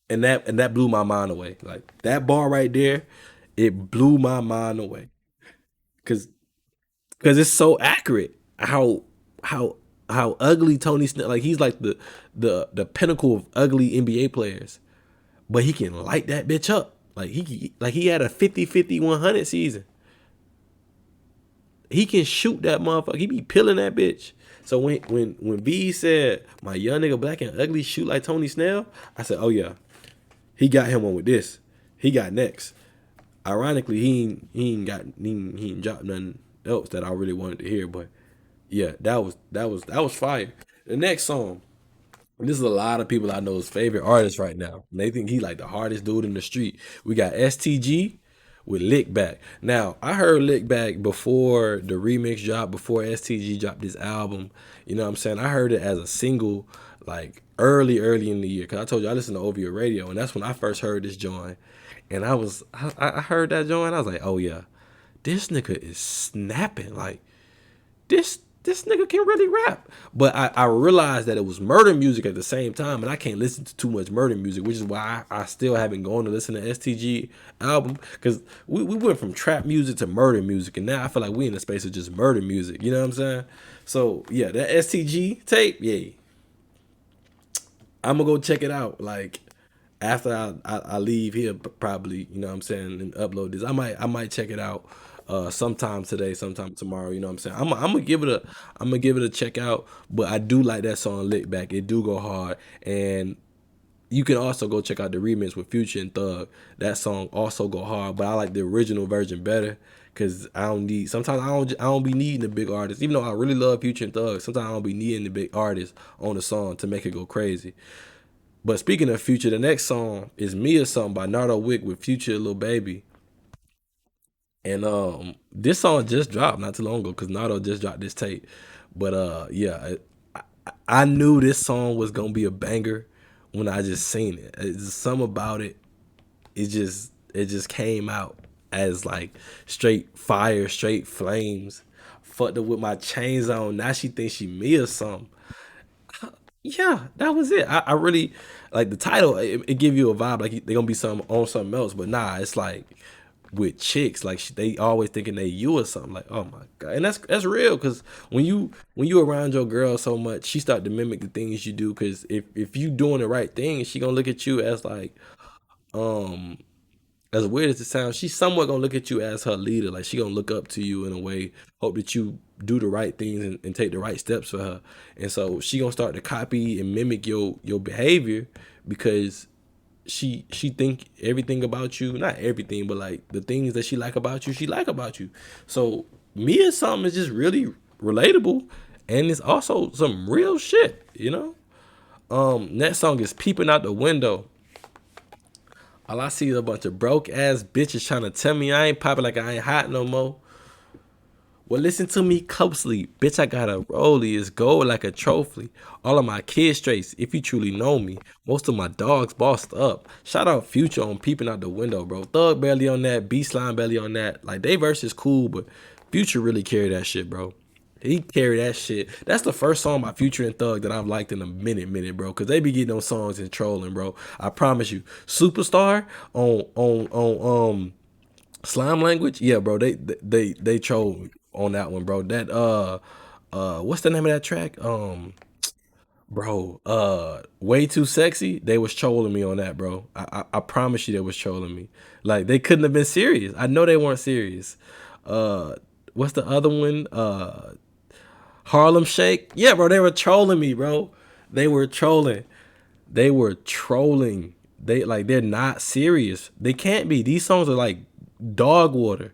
and that blew my mind away. Like that bar right there, it blew my mind away. Cause because it's so accurate. How how ugly Tony Snell, like he's like the pinnacle of ugly NBA players, but he can light that bitch up. Like he had a 50-50-100 season. He can shoot that motherfucker. He be peeling that bitch. So when B said my young nigga black and ugly shoot like Tony Snell, I said, oh yeah, he got him one with this. He got next. Ironically, he ain't dropped nothing else that I really wanted to hear. But yeah, that was fire. The next song, and this is a lot of people I know's favorite artist right now. And they think he like the hardest dude in the street. We got STG with Lick Back. Now, I heard Lick Back before the remix dropped, before STG dropped this album. You know what I'm saying? I heard it as a single, like early in the year. Cause I told you I listened to OVO radio, and that's when I first heard this joint. And I heard that joint, I was like, oh yeah, this nigga is snapping. Like this nigga can really rap. But I realized that it was murder music at the same time, and I can't listen to too much murder music, which is why I still haven't gone to listen to STG album, because we went from trap music to murder music, and now I feel like we in the space of just murder music. You know what I'm saying? So yeah, that STG tape, yeah, I'm gonna go check it out. Like after I leave here, probably, you know what I'm saying, and upload this. I might check it out sometime today, sometime tomorrow. You know what I'm saying? I'm gonna give it a check out. But I do like that song Lick Back. It do go hard, and you can also go check out the remix with Future and Thug. That song also go hard, but I like the original version better. Cause I don't need. Sometimes I don't be needing the big artists. Even though I really love Future and Thug, sometimes I don't be needing the big artists on the song to make it go crazy. But speaking of Future, the next song is Me or Something by Nardo Wick with Future and Lil Baby. And this song just dropped not too long ago because Nardo just dropped this tape. But yeah, I knew this song was gonna be a banger when I just seen it. It's just something about it. It just came out as like straight fire, straight flames. Fucked her with my chains on. Now she thinks she me or something. Yeah, that was it. I really like the title. It give you a vibe like they gonna be some on something else, but nah, it's like with chicks, like they always thinking they you or something. Like, oh my god, and that's real. Because when you around your girl so much, she start to mimic the things you do. Because if you doing the right thing, she gonna look at you as like um as weird as it sounds, she's somewhat gonna look at you as her leader. Like she gonna look up to you in a way, hope that you do the right things and take the right steps for her. And so she gonna start to copy and mimic your behavior because she think everything about you, not everything, but like the things that she like about you. So me or something is just really relatable, and it's also some real shit. Next song is Peeping Out the Window. All I see is a bunch of broke ass bitches trying to tell me I ain't popping, like I ain't hot no more. Well, listen to me closely. Bitch, I got a rollie. It's gold like a trophy. All of my kids straights, if you truly know me. Most of my dogs bossed up. Shout out Future on Peeping Out the Window, bro. Thug barely on that. Bslime barely on that. Like, they verse is cool, but Future really carry that shit, bro. He carried that shit. That's the first song by Future and Thug that I've liked in a minute, bro. Cause they be getting those songs and trolling, bro. I promise you. Superstar on slime language, yeah, bro. They troll on that one, bro. That what's the name of that track? Bro, way too sexy. They was trolling me on that, bro. I promise you, they was trolling me. Like they couldn't have been serious. I know they weren't serious. Uh, what's the other one? Harlem Shake. Yeah, bro. They were trolling me, bro. They were trolling. They were trolling. They're not serious. They can't be. These songs are like dog water.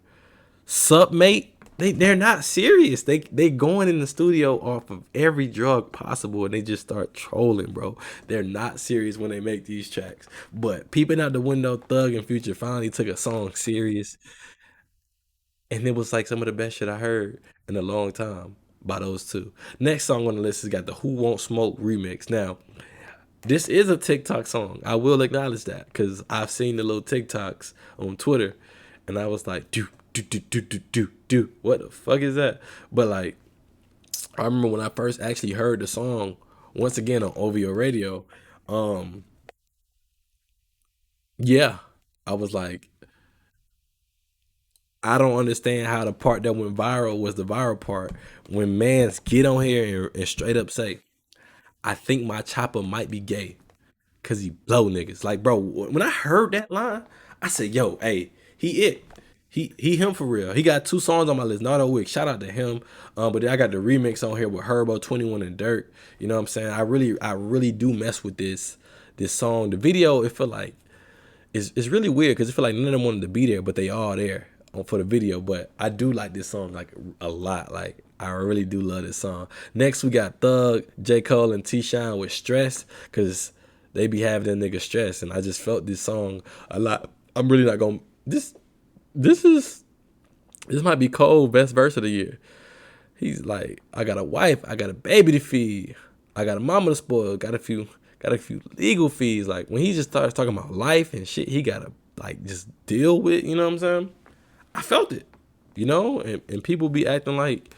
Sup, mate? They're not serious. They going in the studio off of every drug possible and they just start trolling, bro. They're not serious when they make these tracks. But peeping out the window, Thug and Future finally took a song serious, and it was like some of the best shit I heard in a long time by those two. Next song on the list has got the Who Won't Smoke remix. Now, this is a TikTok song. I will acknowledge that because I've seen the little TikToks on Twitter, and I was like, do. What the fuck is that? But like, I remember when I first actually heard the song once again on OVO radio. Um, yeah, I was like, I don't understand how the part that went viral was the viral part when mans get on here and straight up say, "I think my chopper might be gay." Cause he blow niggas. Like, bro, when I heard that line, I said, "Yo, hey, he it, he him for real." He got two songs on my list. Nardo Wick, shout out to him. But then I got the remix on here with Herbo, 21 and Durk. You know what I'm saying? I really do mess with this song. The video, it feel like it's really weird because it feel like none of them wanted to be there, but they all there for the video. But I do like this song like a lot. Like I really do love this song. Next we got Thug, J. Cole, and T-Shyne with Stress, because they be having that nigga stress, and I just felt this song a lot. I'm really not gonna this is this might be Cole best verse of the year. He's like, I got a wife, I got a baby to feed, I got a mama to spoil, got a few legal fees. Like when he just starts talking about life and shit, he gotta like just deal with. You know what I'm saying? I felt it. You know, and people be acting like,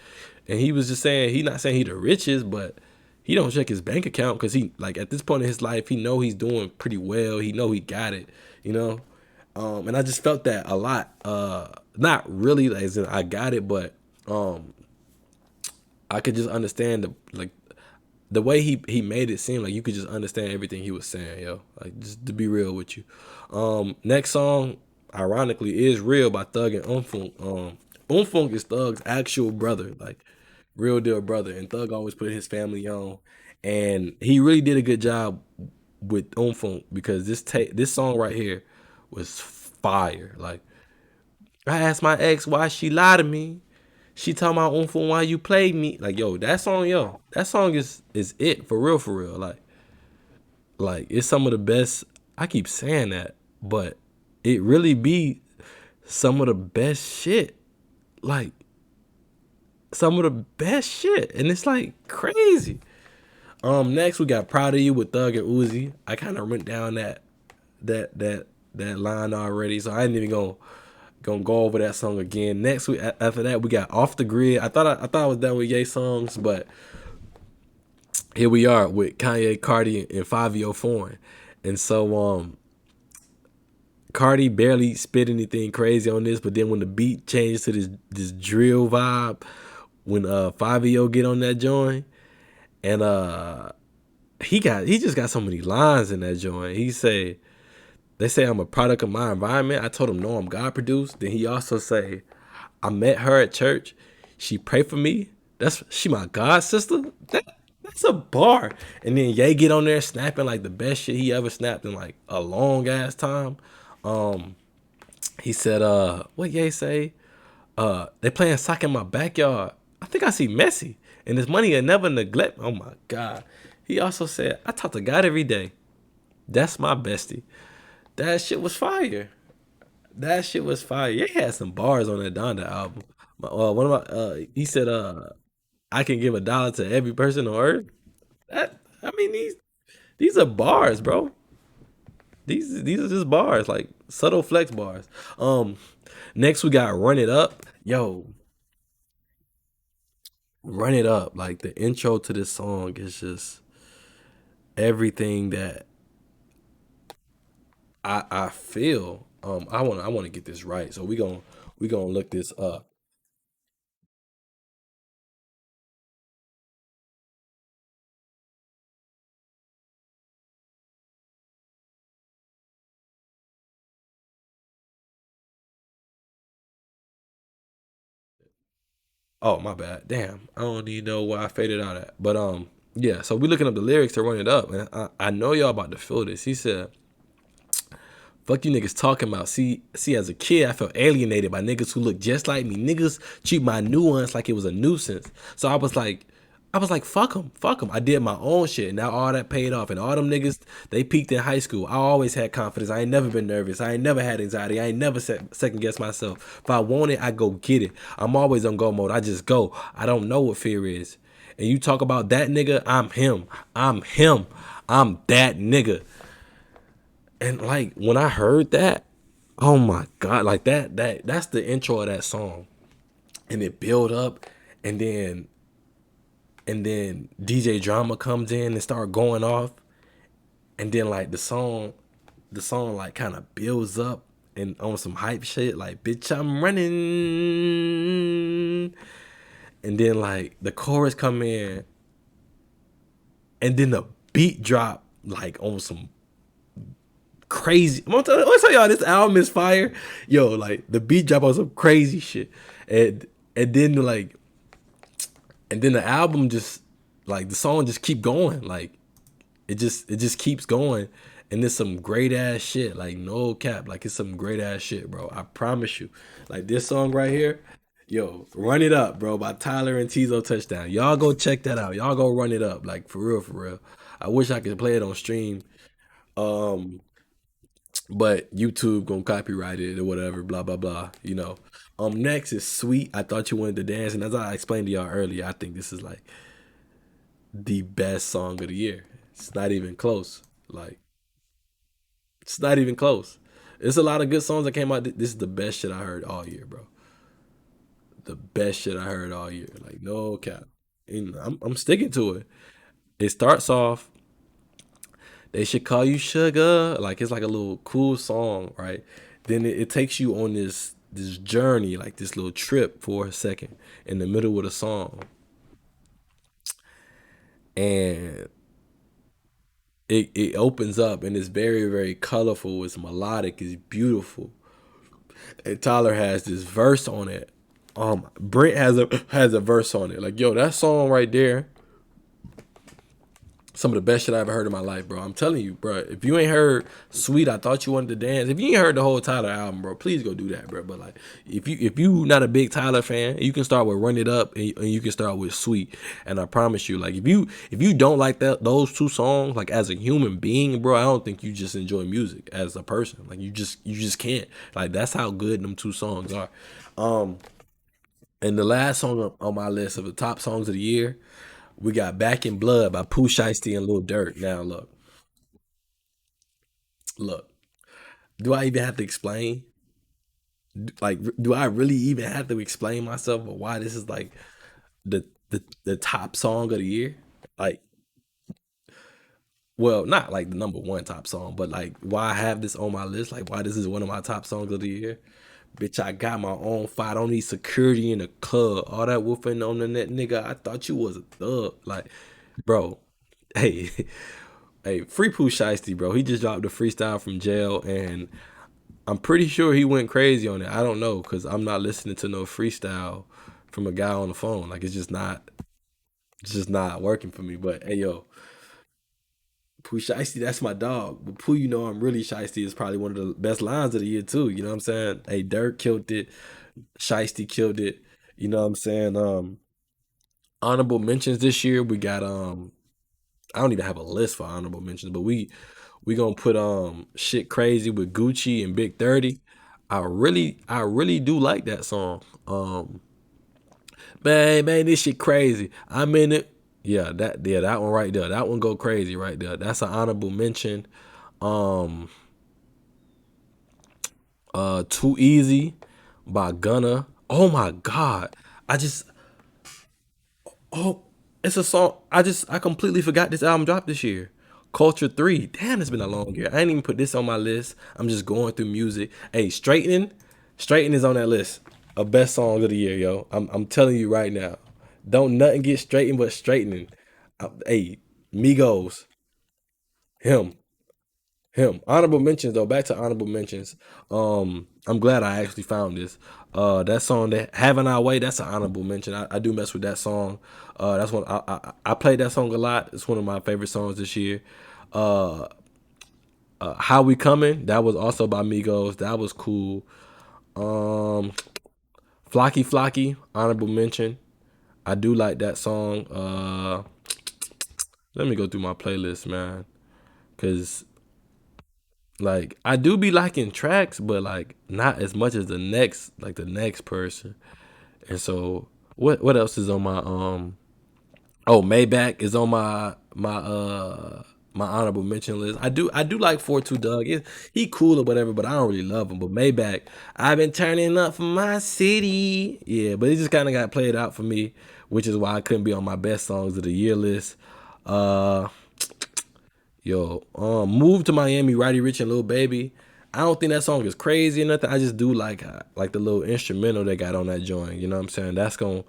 and he was just saying he not saying he the richest, but he don't check his bank account because he like at this point in his life he know he's doing pretty well. He know he got it. You know, and I just felt that a lot. Not really as in I got it, but um I could just understand the way he made it seem like you could just understand everything he was saying, yo. Like just to be real with you. Next song, ironically, is Real by Thug and Umfunk. Umfunk is Thug's actual brother, like real deal brother, and Thug always put his family on, and he really did a good job with Umfunk because this song right here was fire. Like I asked my ex why she lied to me. She talking about Umfunk why you played me. Like that song is it for real. Like it's some of the best. I keep saying that, but it really be some of the best shit. Like some of the best shit, and it's like crazy. Next we got Proud of You with Thug and Uzi. I kind of went down that line already, so I ain't even gonna go over that song again. Next we after that we got Off the Grid. I thought I was done with Ye songs, but here we are with Kanye, Cardi, and Fivio Foreign. And so Cardi barely spit anything crazy on this, but then when the beat changes to this drill vibe, when Fivio get on that joint, and he just got so many lines in that joint. They say I'm a product of my environment. I told him no, I'm God produced. Then he also say, I met her at church. She prayed for me. She my God sister. That's a bar. And then Ye get on there snapping like the best shit he ever snapped in like a long ass time. Um, he said, what Ye say? They playing soccer in my backyard. I think I see Messi. And this money I never neglect. Oh my God. He also said, I talk to God every day. That's my bestie. That shit was fire. That shit was fire. Ye had some bars on that Donda album. One of my he said, I can give $1 to every person on earth. That I mean these are bars, bro. These are just bars, like subtle flex bars. Um, next we got Run It Up. Yo, Run It Up. Like the intro to this song is just everything that I feel. I wanna get this right. So we gonna look this up. Oh my bad. Damn. I don't even know why I faded out at. But yeah, so we looking up the lyrics to Run It Up. And I know y'all about to feel this. He said, fuck you niggas talking about. See, as a kid, I felt alienated by niggas who look just like me. Niggas treat my nuance like it was a nuisance. So I was like, fuck them. I did my own shit. And now all that paid off. And all them niggas, they peaked in high school. I always had confidence. I ain't never been nervous. I ain't never had anxiety. I ain't never second guess myself. If I want it, I go get it. I'm always on go mode. I just go. I don't know what fear is. And you talk about that nigga, I'm him. I'm him. I'm that nigga. And like when I heard that, oh my god, like that's the intro of that song. And it build up and then DJ Drama comes in and start going off. And then like the song like kind of builds up and on some hype shit like bitch I'm running. And then like the chorus come in and then the beat drop like on some crazy. I'm gonna tell y'all this album is fire. Yo, like the beat drop on some crazy shit, and and then like and then the album just like the song just keep going. Like it just keeps going, and it's some great ass shit. Like no cap, like it's some great ass shit, bro. I promise you. Like this song right here. Yo, Run It Up, bro, by Tyler and Tizo Touchdown. Y'all go check that out. Y'all go run it up. Like for real, for real. I wish I could play it on stream. Um, but YouTube gonna copyright it or whatever, blah blah blah. Next is Sweet. I thought you wanted to dance, and as I explained to y'all earlier, I think this is like the best song of the year. It's not even close. Like it's not even close. There's a lot of good songs that came out. This is the best shit I heard all year, bro. The best shit I heard all year. Like no cap. And I'm sticking to it. It starts off. They should call you sugar. Like it's like a little cool song, right? Then it takes you on this journey, like this little trip for a second in the middle of the song, and it opens up and it's very very colorful. It's melodic. It's beautiful. And Tyler has this verse on it. Brent has a verse on it. Like yo, that song right there some of the best shit I ever heard in my life, bro. I'm telling you, bro. If you ain't heard "Sweet," I thought you wanted to dance. If you ain't heard the whole Tyler album, bro, please go do that, bro. But like, if you not a big Tyler fan, you can start with "Run It Up" and you can start with "Sweet." And I promise you, like, if you don't like those two songs, like as a human being, bro, I don't think you just enjoy music as a person. Like you just can't. Like that's how good them two songs are. Um, and the last song on my list of the top songs of the year, we got "Back in Blood" by Pooh Shiesty and Lil Durk. Now look. Do I even have to explain? Like, do I really even have to explain myself or why this is like the top song of the year? Like, well, not like the number one top song, but like why I have this on my list? Like, why this is one of my top songs of the year? Bitch, I got my own fight. I don't need security in the club. All that woofing on the net, nigga. I thought you was a thug. Like, bro, hey, hey, free Pooh Shiesty, bro. He just dropped a freestyle from jail, and I'm pretty sure he went crazy on it. I don't know because I'm not listening to no freestyle from a guy on the phone. Like it's just not working for me. But hey, yo, Pooh Shiesty, that's my dog. But Pooh, I'm really Shiesty is probably one of the best lines of the year too. You know what I'm saying? Hey, Dirk killed it. Shiesty killed it. You know what I'm saying? Honorable mentions this year. We got I don't even have a list for honorable mentions, but we gonna put shit crazy with Gucci and Big 30. I really do like that song. Man, this shit crazy. I'm in it. Yeah, that one right there. That one go crazy right there. That's an honorable mention. Um Too Easy by Gunna. Oh my god. I just Oh, it's a song. I completely forgot this album dropped this year. Culture 3. Damn, it's been a long year. I ain't even put this on my list. I'm just going through music. Hey, Straightening is on that list of best songs of the year, yo. I'm telling you right now. Don't nothing get straightened but straightening. Hey, Migos, him. Him. Honorable mentions though. Back to honorable mentions. I'm glad I actually found this. That song that Having Our Way. That's an honorable mention. I do mess with that song. That's one I played that song a lot. It's one of my favorite songs this year. Uh, How We Coming. That was also by Migos. That was cool. Um, Flocky Flocky. Honorable mention. I do like that song. Let me go through my playlist, man. Cause like I do be liking tracks, but like not as much as the next person. And so what else is on my oh, Maybach is on my honorable mention list. I do like 42 Doug. He cool or whatever, but I don't really love him. But Maybach, I've been turning up for my city. Yeah, but it just kind of got played out for me, which is why I couldn't be on my best songs of the year list. Uh Yo, Move to Miami, Roddy Ricch and Lil Baby. I don't think that song is crazy or nothing. I just do like the little instrumental they got on that joint. You know what I'm saying? That's gonna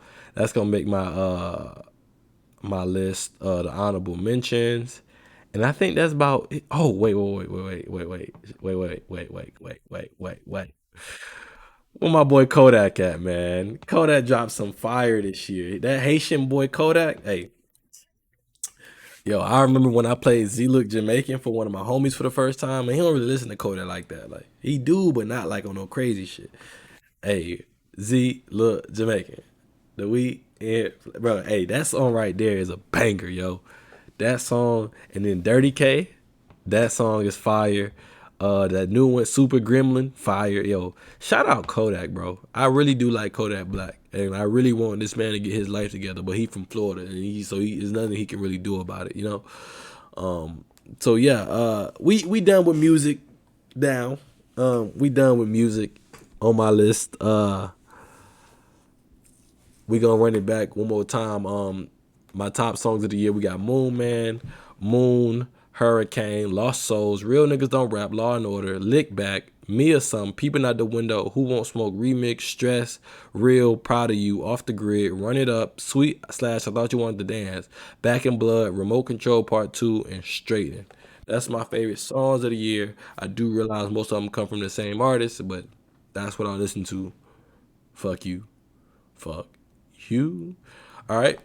make my list the honorable mentions. And I think that's about it. Oh, wait. Where my boy Kodak at, man? Kodak dropped some fire this year. That Haitian boy Kodak, hey, yo, I remember when I played Z Look Jamaican for one of my homies for the first time, and he don't really listen to Kodak like that. Like he do, but not like on no crazy shit. Hey, Z Look Jamaican, the weekend, bro. Hey, that song right there is a banger, yo. That song, and then Dirty K, that song is fire. That new one, Super Gremlin, fire. Yo, shout out Kodak, bro. I really do like Kodak Black, and I really want this man to get his life together. But he from Florida, and there's nothing he can really do about it, you know. So yeah, we done with music now. We done with music on my list. We gonna run it back one more time. My top songs of the year, we got Moon Man, Moon, Hurricane, Lost Souls, Real Niggas Don't Rap, Law and Order, Lick Back, Me or Some, Peeping Out the Window, Who Won't Smoke Remix, Stress, Real, Proud of You, Off the Grid, Run It Up, Sweet slash I Thought You Wanted to Dance, Back in Blood, Remote Control Part 2, and Straighten. That's my favorite songs of the year. I do realize most of them come from the same artist, but that's what I listen to. Fuck you. Fuck you. All right.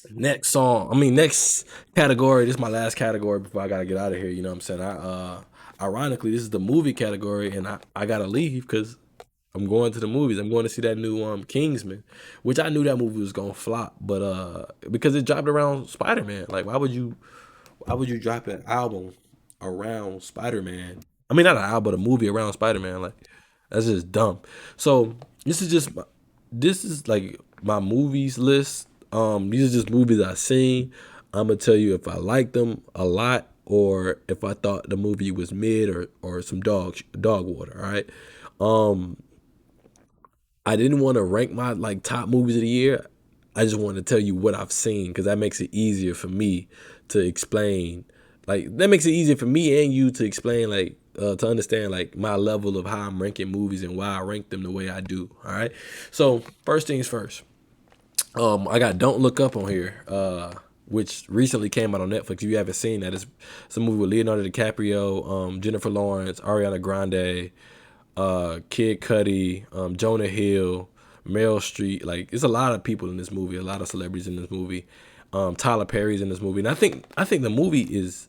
Next song. I mean, next category. This is my last category before I gotta get out of here. You know what I'm saying? Ironically, this is the movie category, and I gotta leave because I'm going to the movies. I'm going to see that new Kingsman, which I knew that movie was gonna flop, but because it dropped around Spider Man. Like, why would you drop an album around Spider Man? I mean, not an album, but a movie around Spider Man. Like, that's just dumb. So this is like my movies list. These are just movies I seen. I'm gonna tell you if I liked them a lot or if I thought the movie was mid or some dog water. All right. Um, I didn't want to rank my like top movies of the year. I just want to tell you what I've seen because that makes it easier for me to explain. Like that makes it easier for me and you to explain like to understand like my level of how I'm ranking movies and why I rank them the way I do. All right. So first things first. I got Don't Look Up on here, which recently came out on Netflix. If you haven't seen that, it's a movie with Leonardo DiCaprio, Jennifer Lawrence, Ariana Grande, Kid Cudi, Jonah Hill, Meryl Streep. Like, it's a lot of people in this movie, a lot of celebrities in this movie. Tyler Perry's in this movie, and I think the movie is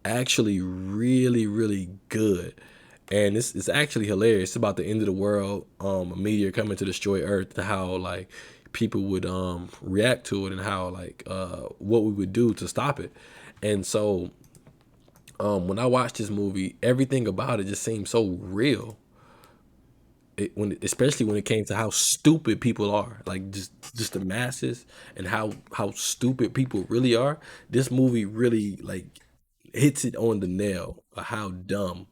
actually really really good, and it's actually hilarious. It's about the end of the world, a meteor coming to destroy Earth, and how like people would react to it, and how like what we would do to stop it. And so when I watched this movie, everything about it just seemed so real. Especially when it came to how stupid people are, like just the masses and how stupid people really are. This movie really like hits it on the nail of how dumb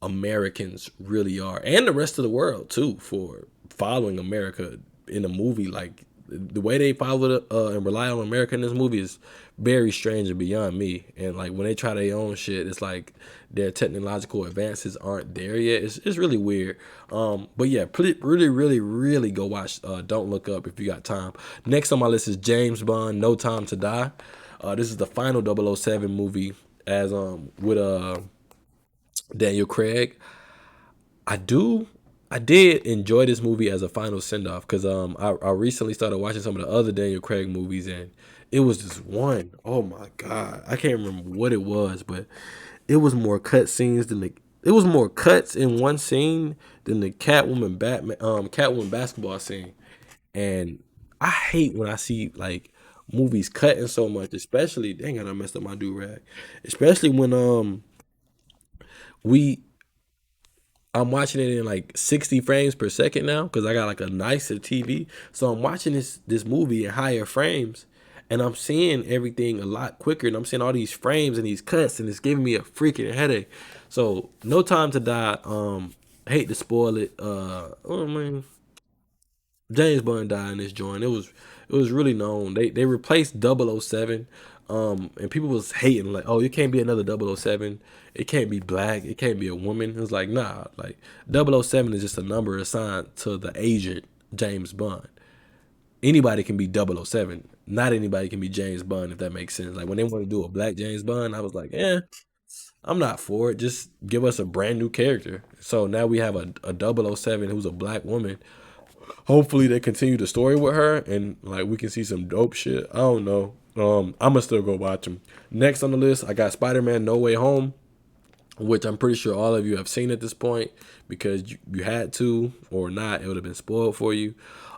Americans really are, and the rest of the world too, for following America in a movie like the way they follow and rely on America in this movie is very strange and beyond me. And like when they try their own shit, it's like their technological advances aren't there yet. It's really weird. But yeah, really, really, really go watch Don't Look Up if you got time. Next on my list is James Bond, No Time to Die. This is the final 007 movie as with Daniel Craig. I do. I did enjoy this movie as a final send off because I recently started watching some of the other Daniel Craig movies, and it was this one. Oh my god, I can't remember what it was, but it was more cut scenes than the. It was more cuts in one scene than the Catwoman basketball scene, and I hate when I see like movies cutting so much, especially dang it, I messed up my do rag, especially when we I'm watching it in like 60 frames per second now because I got like a nicer TV. So I'm watching this movie in higher frames and I'm seeing everything a lot quicker and I'm seeing all these frames and these cuts and it's giving me a freaking headache. So No Time to Die, hate to spoil it. Oh man, James Bond died in this joint. It was really known. They replaced 007, and people was hating like, oh, it can't be another 007. It can't be black. It can't be a woman. It was like, nah, like 007 is just a number assigned to the agent James Bond. Anybody can be 007. Not anybody can be James Bond if that makes sense. Like when they want to do a black James Bond, I was like, I'm not for it. Just give us a brand new character. So now we have a 007 who's a black woman. Hopefully they continue the story with her and like we can see some dope shit. I don't know. I'm gonna still go watch them. Next on the list, I got Spider-Man No Way Home, which I'm pretty sure all of you have seen at this point because you had to or not, it would have been spoiled for you.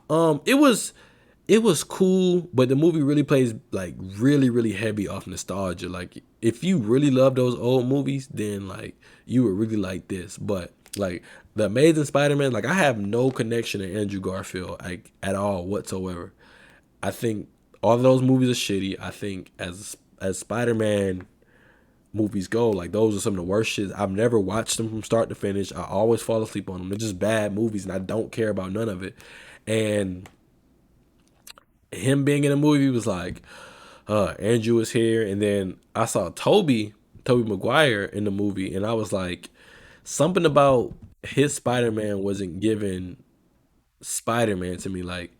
It was cool, but the movie really plays like really, really heavy off nostalgia. Like if you really love those old movies, then like you would really like this. But like the Amazing Spider-Man, like I have no connection to Andrew Garfield like at all whatsoever. I think all of those movies are shitty. I think as Spider-Man movies go, like those are some of the worst shit. I've never watched them from start to finish. I always fall asleep on them. They're just bad movies, and I don't care about none of it. And him being in a movie was like, Andrew was here, and then I saw Toby Maguire in the movie, and I was like, something about his Spider Man wasn't giving Spider Man to me. Like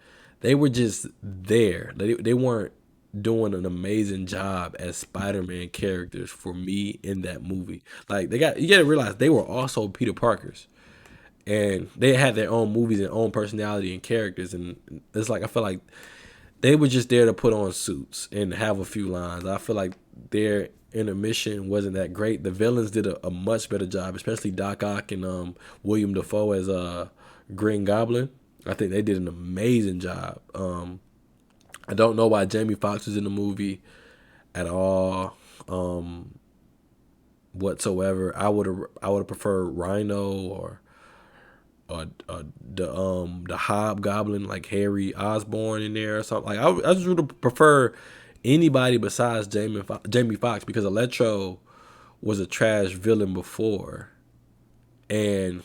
they were just there. They weren't doing an amazing job as Spider Man characters for me in that movie. Like you gotta realize they were also Peter Parkers. And they had their own movies and own personality and characters, and it's like I feel like they were just there to put on suits and have a few lines. I feel like their intermission wasn't that great. The villains did a much better job, especially Doc Ock and William Dafoe as Green Goblin. I think they did an amazing job. I don't know why Jamie Foxx was in the movie at all whatsoever. I would have preferred Rhino or the Hobgoblin like Harry Osborn in there or something. Like I just would have preferred anybody besides Jamie Foxx because Electro was a trash villain before, and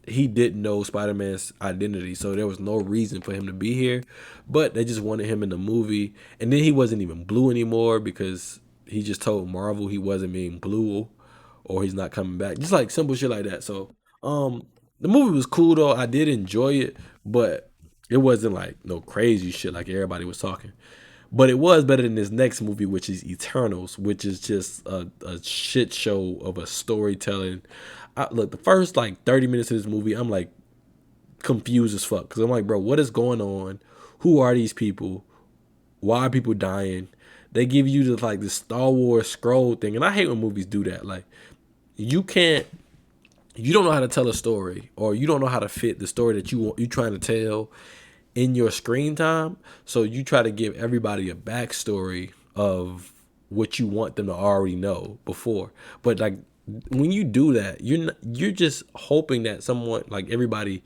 he didn't know Spider Man's identity, so there was no reason for him to be here. But they just wanted him in the movie, and then he wasn't even blue anymore because he just told Marvel he wasn't being blue or he's not coming back. Just like simple shit like that. So the movie was cool though. I did enjoy it, but it wasn't like no crazy shit like everybody was talking. But it was better than this next movie, which is Eternals, which is just a shit show of a storytelling. Look, the first like 30 minutes of this movie, I'm like confused as fuck because I'm like, bro, what is going on? Who are these people? Why are people dying? They give you the Star Wars scroll thing, and I hate when movies do that. Like, you can't, you don't know how to tell a story, or you don't know how to fit the story that you trying to tell in your screen time. So you try to give everybody a backstory of what you want them to already know before. But like when you do that, you're just hoping that someone like everybody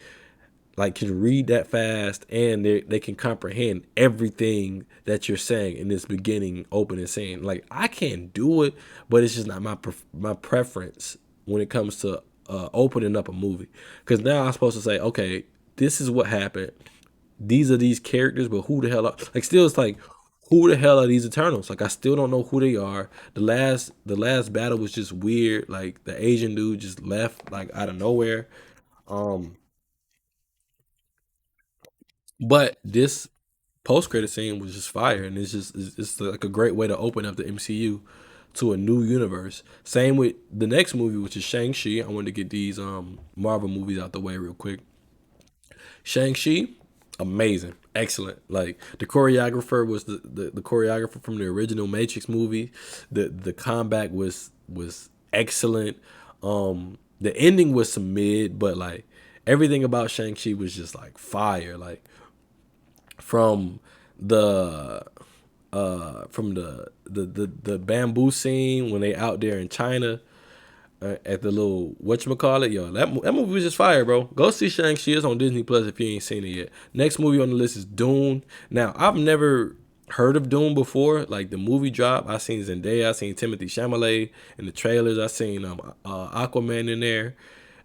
like can read that fast and they can comprehend everything that you're saying in this beginning opening scene. Like I can't do it, but it's just not my preference when it comes to opening up a movie. Because now I'm supposed to say, okay, this is what happened. these are these characters, but who the hell are like still it's like who the hell are these Eternals? Like I still don't know who they are. The last battle was just weird. Like the Asian dude just left like out of nowhere. Um, but this post credit scene was just fire, and it's like a great way to open up the MCU to a new universe. Same with the next movie, which is Shang-Chi. I wanted to get these Marvel movies out the way real quick. Shang-Chi, amazing, excellent. Like the choreographer was the choreographer from the original Matrix movie. The combat was excellent. The ending was some mid, but like everything about Shang-Chi was just like fire. Like from the from the bamboo scene when they out there in China at the little whatchamacallit, yo, that movie was just fire, bro. Go see Shang-Chi. It's on Disney Plus if you ain't seen it yet. Next movie on the list is Dune. Now, I've never heard of Dune before. Like the movie drop, I seen Zendaya, I seen Timothy Chalamet in the trailers, I seen Aquaman in there.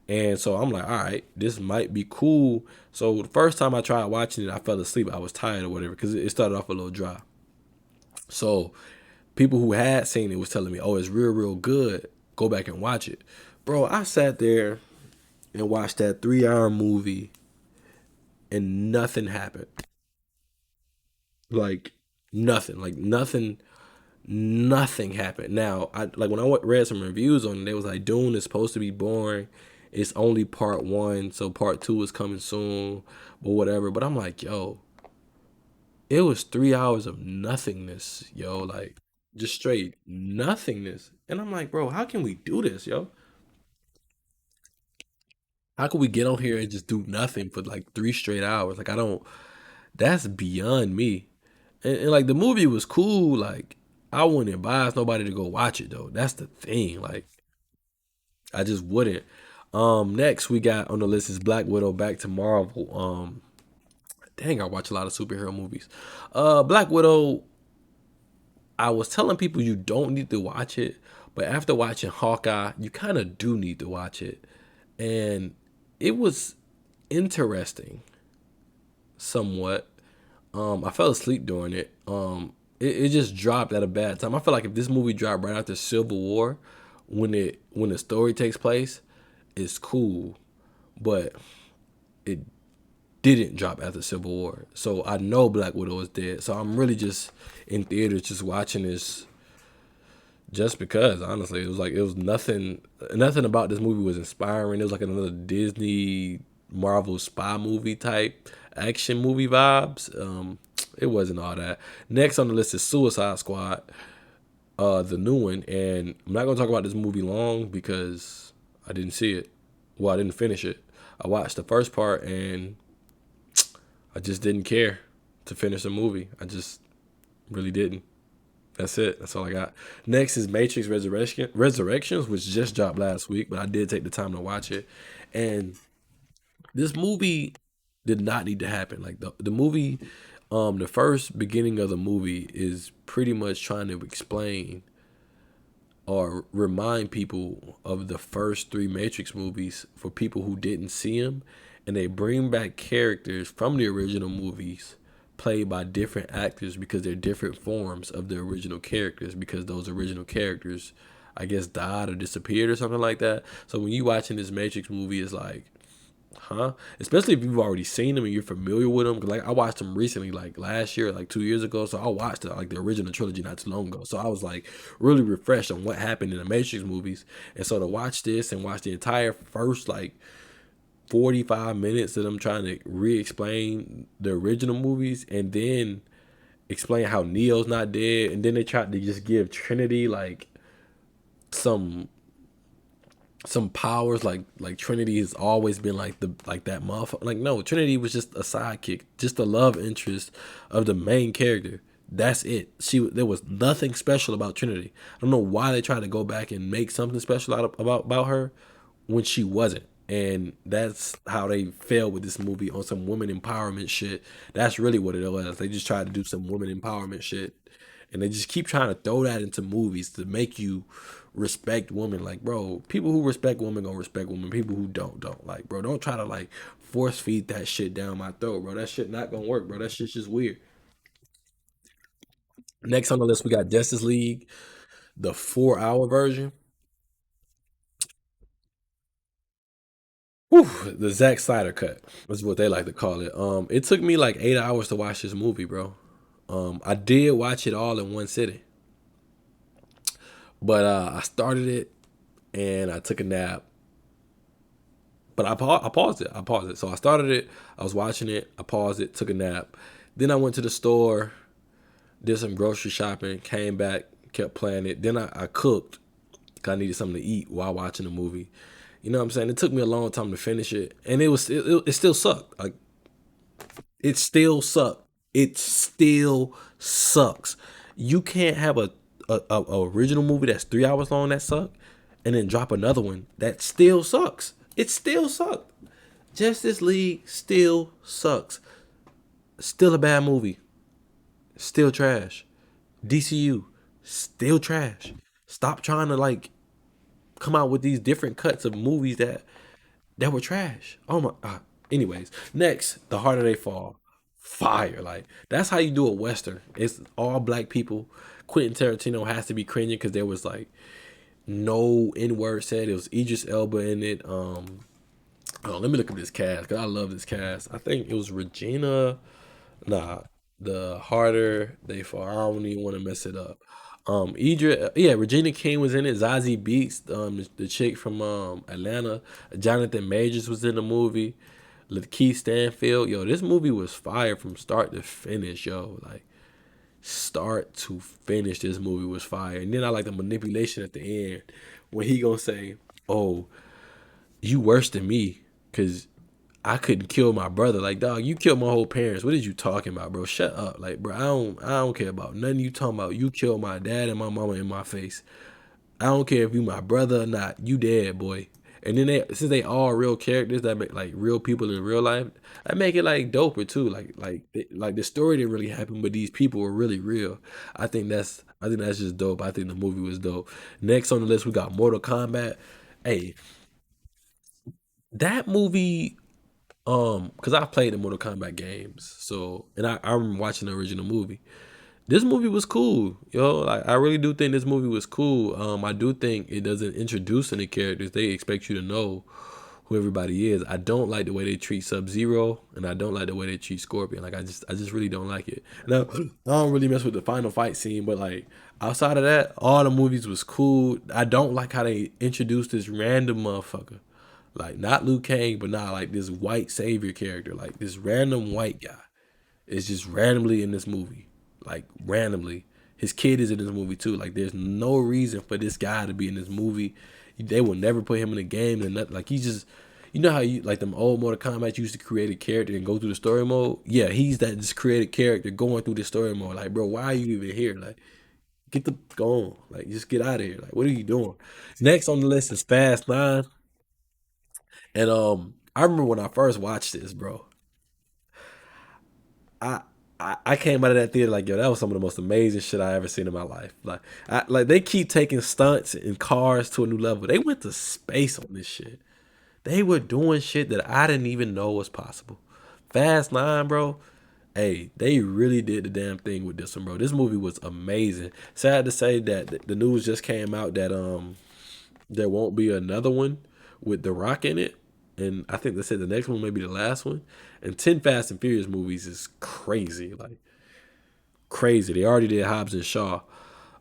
And so I'm like, all right, this might be cool. So the first time I tried watching it, I fell asleep. I was tired or whatever because it started off a little dry. So people who had seen it was telling me, "Oh, it's real, real good. Go back and watch it." Bro, I sat there and watched that 3 hour movie and nothing happened. Like nothing. Like nothing happened. Now, I like when I read some reviews on it, they was like Dune is supposed to be boring. It's only part one, so part two is coming soon, or whatever. But I'm like, yo, it was 3 hours of nothingness, yo, like just straight nothingness. And I'm like, bro, how can we do this, yo? How can we get on here and just do nothing for like 3 straight hours? Like, I don't, that's beyond me. And like the movie was cool. Like, I wouldn't advise nobody to go watch it though. That's the thing. Like, I just wouldn't. Next we got on the list is Black Widow back to Marvel. Dang, I watch a lot of superhero movies. Black Widow, I was telling people you don't need to watch it, but after watching Hawkeye, you kind of do need to watch it. And it was interesting, somewhat. I fell asleep during it. It just dropped at a bad time. I feel like if this movie dropped right after Civil War, when the story takes place, it's cool, but it didn't drop after Civil War. So I know Black Widow is dead. So I'm really just in theaters just watching this just because honestly it was nothing about this movie was inspiring. It was like another Disney Marvel spy movie type action movie vibes. It wasn't all that. Next on the list is Suicide Squad, the new one, and I'm not gonna talk about this movie long because I didn't see it. Well, I didn't finish it. I watched the first part and I just didn't care to finish the movie. I just really didn't. That's it. That's all I got. Next is Matrix Resurrections, which just dropped last week, but I did take the time to watch it. And this movie did not need to happen. Like the movie, the first beginning of the movie is pretty much trying to explain or remind people of the first three Matrix movies for people who didn't see them, and they bring back characters from the original movies played by different actors because they're different forms of the original characters because those original characters I guess died or disappeared or something like that. So when you watching this Matrix movie, it's like, huh? Especially if you've already seen them and you're familiar with them. Cause like I watched them recently, like last year, like 2 years ago. So I watched it, like the original trilogy not too long ago. So I was like really refreshed on what happened in the Matrix movies. And so to watch this and watch the entire first like 45 minutes of them trying to re-explain the original movies and then explain how Neo's not dead, and then they tried to just give Trinity like some some powers like Trinity has always been like the like that motherfucker. Like no, Trinity was just a sidekick, just a love interest of the main character. That's it. There was nothing special about Trinity. I don't know why they tried to go back and make something special about her when she wasn't. And that's how they failed with this movie on some women empowerment shit. That's really what it was. They just tried to do some women empowerment shit. And they just keep trying to throw that into movies to make you respect women. Like, bro, people who respect women gonna respect women. People who don't. Like, bro, don't try to like force feed that shit down my throat, bro. That shit not gonna work, bro. That shit's just weird. Next on the list, we got Justice League, the 4 hour version. Whew, the Zack Snyder cut is what they like to call it. It took me like 8 hours to watch this movie, bro. I did watch it all in one sitting, but I started it and I took a nap. But I paused it. I paused it. So I started it. I was watching it. I paused it. Took a nap. Then I went to the store, did some grocery shopping, came back, kept playing it. Then I cooked because I needed something to eat while watching the movie. You know what I'm saying? It took me a long time to finish it, and it still sucked. Like it still sucked. It still sucks. You can't have a original movie that's 3 hours long that suck, and then drop another one that still sucks. It still sucked. Justice League still sucks. Still a bad movie. Still trash. DCU still trash. Stop trying to like come out with these different cuts of movies that were trash. Oh my. Anyways, next, The Harder They Fall. Fire. Like that's how you do a western. It's all black people. Quentin Tarantino has to be cringing because there was like no N word said. It was Idris Elba in it. Oh, let me look at this cast because I love this cast. I think it was Regina. Nah, the harder they fall. I don't even want to mess it up. Idris, yeah, Regina King was in it. Zazie Beetz, the chick from Atlanta. Jonathan Majors was in the movie. Lakeith Stanfield. Yo, this movie was fire from start to finish. Yo, like start to finish, this movie was fire. And then I like the manipulation at the end when he gonna say, "Oh, you worse than me because I couldn't kill my brother." Like, dog, you killed my whole parents. What is you talking about, bro? Shut up. Like, bro, I don't care about nothing you talking about. You killed my dad and my mama in my face. I don't care if you my brother or not. You dead, boy. And then since they all real characters that make like real people in real life, I make it like doper too. Like the story didn't really happen, but these people were really real. I think that's just dope. I think the movie was dope. Next on the list we got Mortal Kombat. Hey, that movie, because I played the Mortal Kombat games, so and I remember watching the original movie. This movie was cool, yo. Like I really do think this movie was cool. I do think it doesn't introduce any characters. They expect you to know who everybody is. I don't like the way they treat Sub Zero, and I don't like the way they treat Scorpion. Like I just really don't like it. Now I don't really mess with the final fight scene, but like outside of that, all the movies was cool. I don't like how they introduced this random motherfucker, like not Liu Kang, but not like this white savior character, like this random white guy is just randomly in this movie. Like randomly. His kid is in this movie too. Like there's no reason for this guy to be in this movie. They will never put him in a game and nothing. Like he's just, you know how you like them old Mortal Kombat used to create a character and go through the story mode. Yeah, he's that just created character going through the story mode. Like bro, why are you even here? Like get the go on. Like just get out of here. Like what are you doing? Next on the list is Fast Nine. And I remember when I first watched this, bro. I, I came out of that theater like, yo, that was some of the most amazing shit I ever seen in my life. Like they keep taking stunts and cars to a new level. They went to space on this shit. They were doing shit that I didn't even know was possible. Fast Nine, bro. Hey, they really did the damn thing with this one, bro. This movie was amazing. Sad to say that the news just came out that there won't be another one with The Rock in it. And I think they said the next one may be the last one. And 10 Fast and Furious movies is crazy. Like, crazy. They already did Hobbs and Shaw,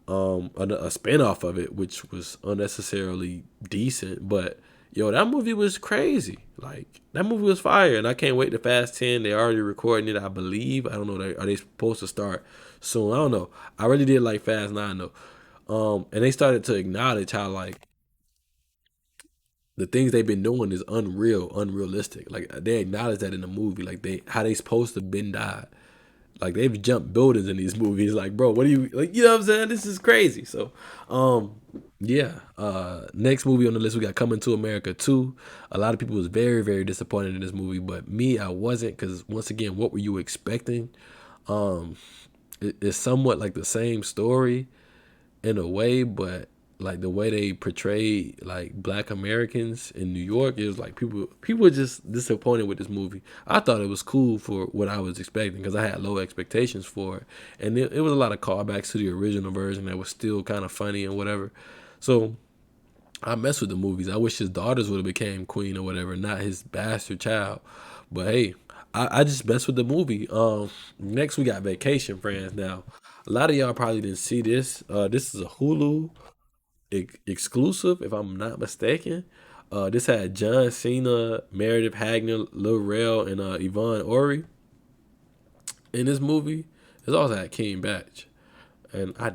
a spinoff of it, which was unnecessarily decent. But, yo, that movie was crazy. Like, that movie was fire. And I can't wait to Fast 10. They already recording it, I believe. I don't know. Are they supposed to start soon? I don't know. I really did like Fast 9, though. And they started to acknowledge how, like, the things they've been doing is unrealistic. Like they acknowledge that in the movie, like they how they supposed to been died. Like they've jumped buildings in these movies. Like, bro, what do you like? You know what I'm saying? This is crazy. So, yeah. Next movie on the list we got Coming to America 2. A lot of people was very very disappointed in this movie, but me I wasn't because once again, what were you expecting? It's somewhat like the same story in a way, but like the way they portrayed like Black Americans in New York. It was like people were just disappointed with this movie. I thought it was cool for what I was expecting because I had low expectations for it, and it was a lot of callbacks to the original version that was still kind of funny and whatever. So I mess with the movies. I wish his daughters would have became queen or whatever, not his bastard child. But hey, I just mess with the movie. Next we got Vacation Friends. Now, a lot of y'all probably didn't see this. This is a Hulu exclusive, if I'm not mistaken. This had John Cena, Meredith Hagner, Lil Rel, and Yvonne Ori in this movie. It's also had Keem Batch, and I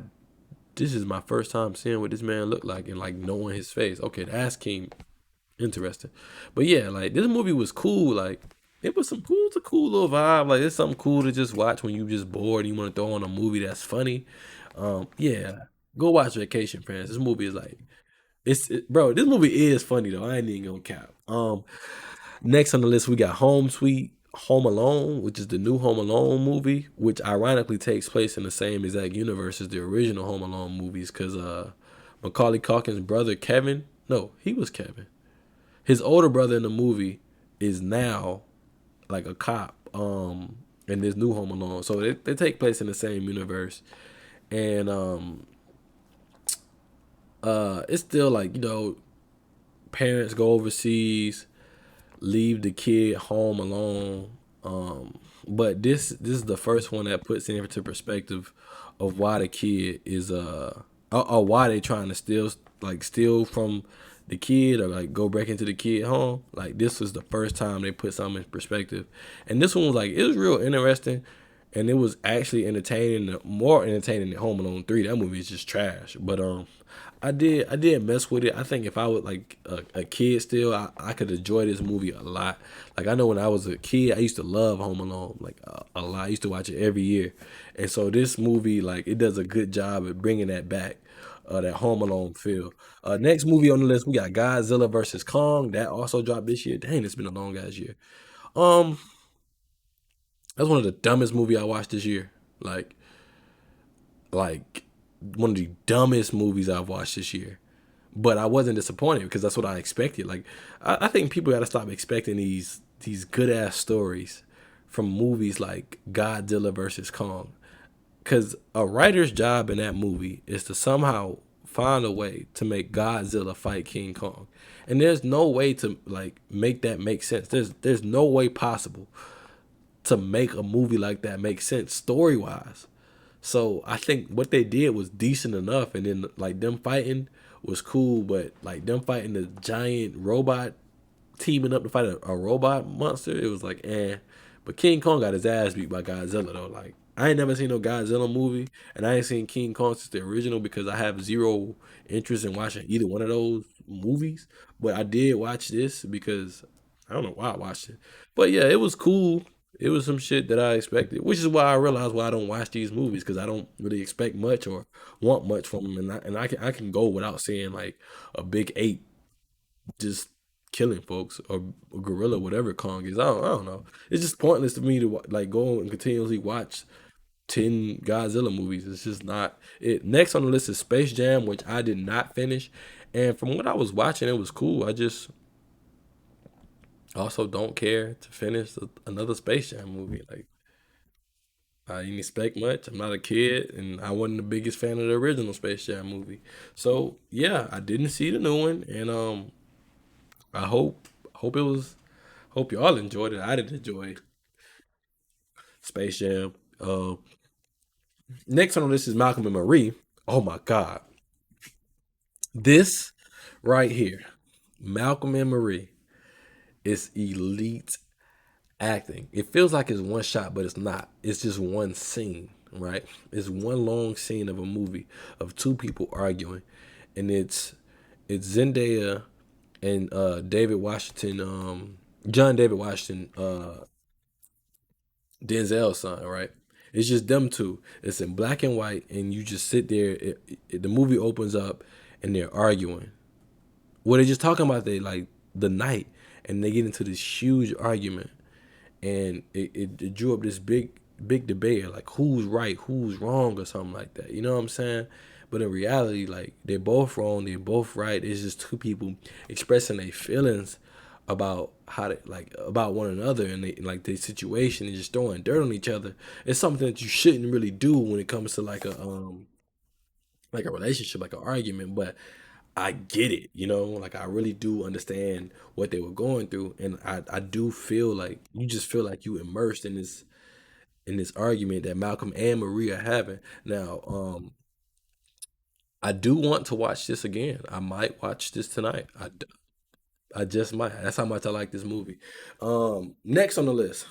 this is my first time seeing what this man looked like and like knowing his face. Okay, that's King. Interesting. But yeah, like this movie was cool. Like it was some cool, it's a cool little vibe. Like it's something cool to just watch when you just bored and you want to throw on a movie that's funny. Yeah. Go watch Vacation Friends. This movie is like bro, this movie is funny though. I ain't even gonna cap. Next on the list, we got Home Sweet Home Alone, which is the new Home Alone movie, which ironically takes place in the same exact universe as the original Home Alone movies. Because Macaulay Culkin's brother Kevin, no, he was Kevin. His older brother in the movie is now like a cop. In this new Home Alone, so they take place in the same universe, and it's still like parents go overseas, leave the kid home alone. But this is the first one that puts it into perspective of why the kid is or why they trying to steal from the kid or like go break into the kid home. Like this was the first time they put something in perspective, and this one was like it was real interesting. And it was actually entertaining, more entertaining than Home Alone 3. That movie is just trash. But I did mess with it. I think if I was like a kid still, I could enjoy this movie a lot. Like I know when I was a kid, I used to love Home Alone like a lot. I used to watch it every year, and so this movie like it does a good job at bringing that back, that Home Alone feel. Next movie on the list, we got Godzilla versus Kong. That also dropped this year. Dang, it's been a long ass year. Um, that's one of the dumbest movie I watched this year. Like one of the dumbest movies I've watched this year. But I wasn't disappointed because that's what I expected. Like I think people got to stop expecting these good ass stories from movies like Godzilla versus Kong. Because a writer's job in that movie is to somehow find a way to make Godzilla fight King Kong, and there's no way to like make that make sense. There's no way possible to make a movie like that make sense story wise. So I think what they did was decent enough, and then like them fighting was cool, but like them fighting the giant robot teaming up to fight a robot monster, it was like eh. But King Kong got his ass beat by Godzilla though. Like I ain't never seen no Godzilla movie, and I ain't seen King Kong since the original because I have zero interest in watching either one of those movies. But I did watch this because I don't know why I watched it. But yeah, it was cool. It was some shit that I expected, which is why I realized why I don't watch these movies because I don't really expect much or want much from them, and I can go without seeing like a big ape just killing folks or gorilla, whatever Kong is. I don't know. It's just pointless to me to like go and continuously watch 10 Godzilla movies. It's just not it. Next on the list is Space Jam, which I did not finish, and from what I was watching, it was cool. I just also don't care to finish another Space Jam movie. Like I didn't expect much. I'm not a kid, and I wasn't the biggest fan of the original Space Jam movie. So yeah, I didn't see the new one, and I hope it was hope y'all enjoyed it. I did enjoy Space Jam. Next on this is Malcolm and Marie. Oh my God, this right here, Malcolm and Marie, is elite acting. It feels like it's one shot, but it's not. It's just one scene, right? It's one long scene of a movie of two people arguing, and it's Zendaya and David Washington, John David Washington, Denzel's son, right? It's just them two. It's in black and white, and you just sit there. The movie opens up, and they're arguing. Well, they're just talking about the night, and they get into this huge argument, and it drew up this big debate like who's right, who's wrong, or something like that. You know what I'm saying? But in reality, like they're both wrong, they're both right. It's just two people expressing their feelings about how they like about one another and they like their situation and just throwing dirt on each other. It's something that you shouldn't really do when it comes to like a relationship, like an argument. But I get it, like I really do understand what they were going through, and I do feel like you just feel like you immersed in this argument that Malcolm and Maria are having. Now, I do want to watch this again. I might watch this tonight. I just might. That's how much I like this movie. Next on the list,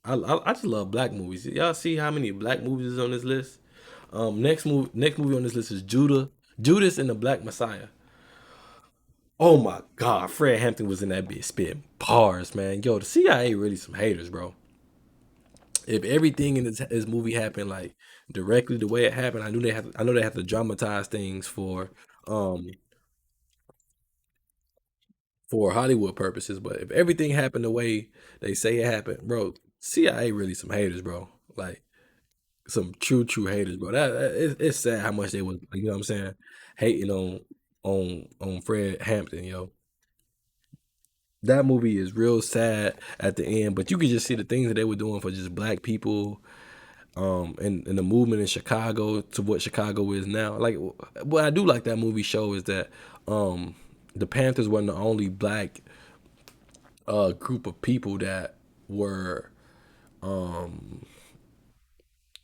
I just love black movies. Y'all see how many black movies is on this list? Next movie on this list is Judas and the Black Messiah. Oh my God, Fred Hampton was in that bitch spitting bars, man. Yo, the CIA really some haters, bro. If everything in this movie happened like directly the way it happened, I know they have to dramatize things um for Hollywood purposes, but if everything happened the way they say it happened, bro, CIA really some haters, bro. Like some true haters, bro. It's sad how much they was, you know what I'm saying, hating on Fred Hampton, yo. That movie is real sad at the end, but you could just see the things that they were doing for just black people, and the movement in Chicago to what Chicago is now. Like what I do like that movie show is that the Panthers weren't the only black group of people that were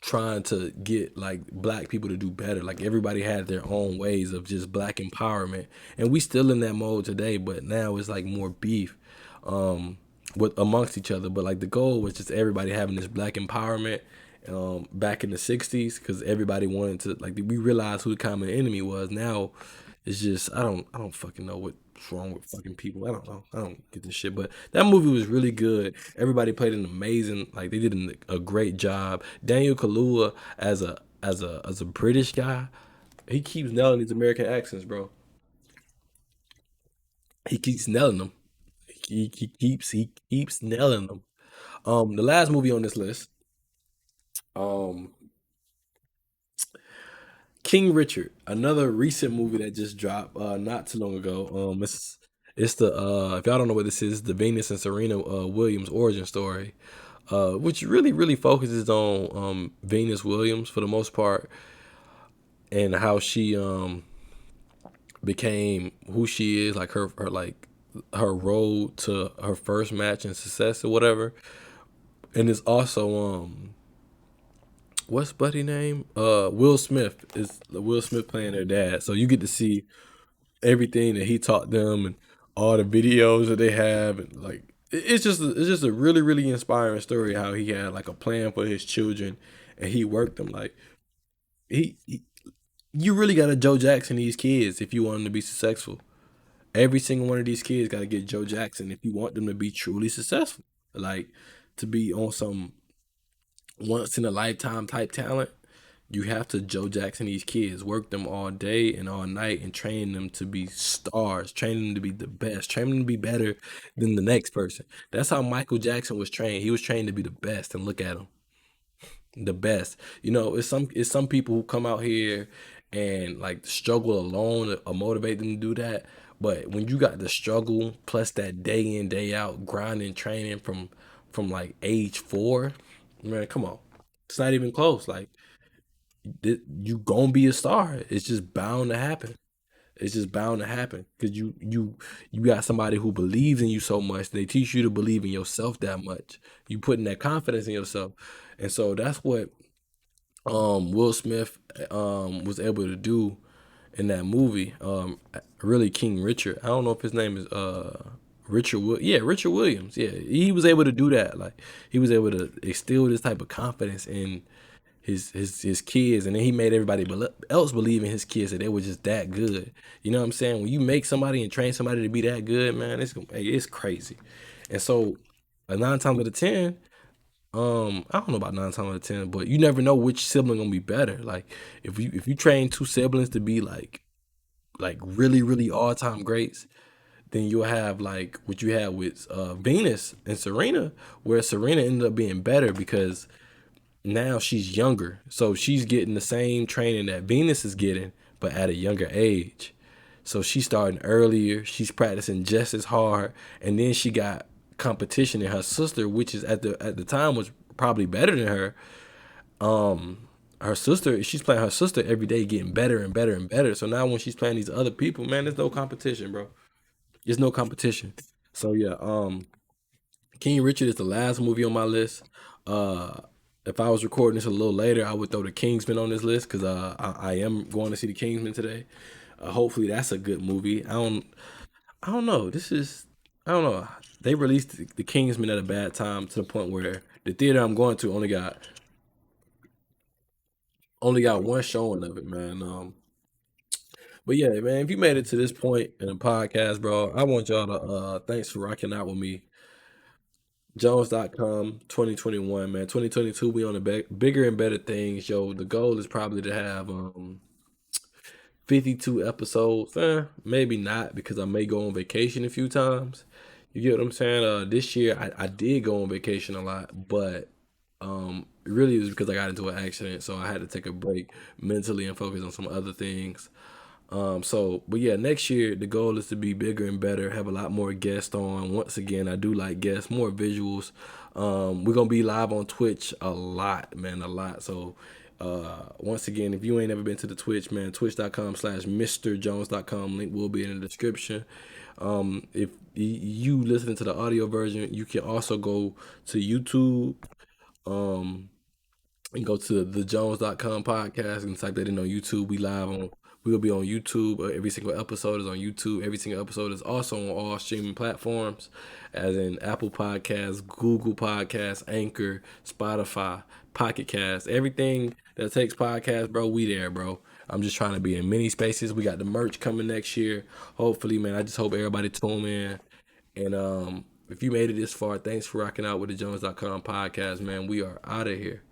trying to get like black people to do better. Like everybody had their own ways of just black empowerment, and we still in that mode today. But now it's like more beef with amongst each other. But like the goal was just everybody having this black empowerment back in the '60s because everybody wanted to like we realized who the common enemy was. Now it's just I don't fucking know what's wrong with fucking people. I don't know. I don't get this shit. But that movie was really good. Everybody played an amazing like they did a great job. Daniel Kaluuya as a British guy, he keeps nailing these American accents, bro. He keeps nailing them. He keeps nailing them. The last movie on this list, um, King Richard, another recent movie that just dropped not too long ago. It's the if y'all don't know what this is, the Venus and Serena Williams origin story, which really focuses on Venus Williams for the most part and how she became who she is, like her like her road to her first match and success or whatever. And it's also what's buddy name? Will Smith is Will Smith playing their dad. So you get to see everything that he taught them and all the videos that they have and like it's just a really inspiring story how he had like a plan for his children and he worked them like he you really got to Joe Jackson these kids if you want them to be successful. Every single one of these kids got to get Joe Jackson if you want them to be truly successful. Like to be on some once in a lifetime type talent, you have to Joe Jackson these kids, work them all day and all night, and train them to be stars, train them to be the best, train them to be better than the next person. That's how Michael Jackson was trained. He was trained to be the best, and look at him, the best. It's some people who come out here and like struggle alone or motivate them to do that. But when you got the struggle plus that day in day out grinding training from like age 4, man, come on, it's not even close. Like you gonna be a star. It's just bound to happen. It's just bound to happen because you got somebody who believes in you so much. They teach you to believe in yourself that much. You putting that confidence in yourself, and so that's what Will Smith was able to do in that movie. Really, King Richard. I don't know if his name is yeah, Richard Williams. Yeah, he was able to do that. Like he was able to instill this type of confidence in his kids, and then he made everybody else believe in his kids that they were just that good. You know what I'm saying? When you make somebody and train somebody to be that good, man, it's crazy. And so, 9 times out of 10, I don't know about 9 times out of 10, but you never know which sibling gonna be better. Like if you train two siblings to be like really all time greats, then you'll have like what you had with Venus and Serena, where Serena ended up being better because now she's younger, so she's getting the same training that Venus is getting, but at a younger age. So she's starting earlier. She's practicing just as hard, and then she got competition in her sister, which is at the time was probably better than her. Her sister, she's playing her sister every day, getting better and better and better. So now when she's playing these other people, man, there's no competition, bro. There's no competition. So yeah, King Richard is the last movie on my list. Uh, if I was recording this a little later, I would throw the Kingsman on this list because I am going to see the Kingsman today. Hopefully that's a good movie. I don't know. I don't know. They released the Kingsman at a bad time to the point where the theater I'm going to only got one showing of it, man. But yeah, man, if you made it to this point in the podcast, bro, I want y'all to thanks for rocking out with me. Jonesdotcome 2021, man. 2022, we on the bigger and better things, yo. The goal is probably to have 52 episodes. Maybe not because I may go on vacation a few times. You get what I'm saying? This year I did go on vacation a lot, but it really was because I got into an accident, so I had to take a break mentally and focus on some other things. But yeah, next year the goal is to be bigger and better, have a lot more guests on. Once again, I do like guests, more visuals. We're gonna be live on Twitch a lot, man, a lot. So, once again, if you ain't ever been to the Twitch, man, twitch.com/MrJones.com. Link will be in the description. If you listening to the audio version, you can also go to YouTube. Um, and go to the Jones.com podcast and type that in on YouTube. We'll be on YouTube. Every single episode is on YouTube. Every single episode is also on all streaming platforms, as in Apple Podcasts, Google Podcasts, Anchor, Spotify, Pocket Cast. Everything that takes podcasts, bro, we there, bro. I'm just trying to be in many spaces. We got the merch coming next year. Hopefully, man. I just hope everybody tune in. And if you made it this far, thanks for rocking out with the Jones.com podcast, man. We are out of here.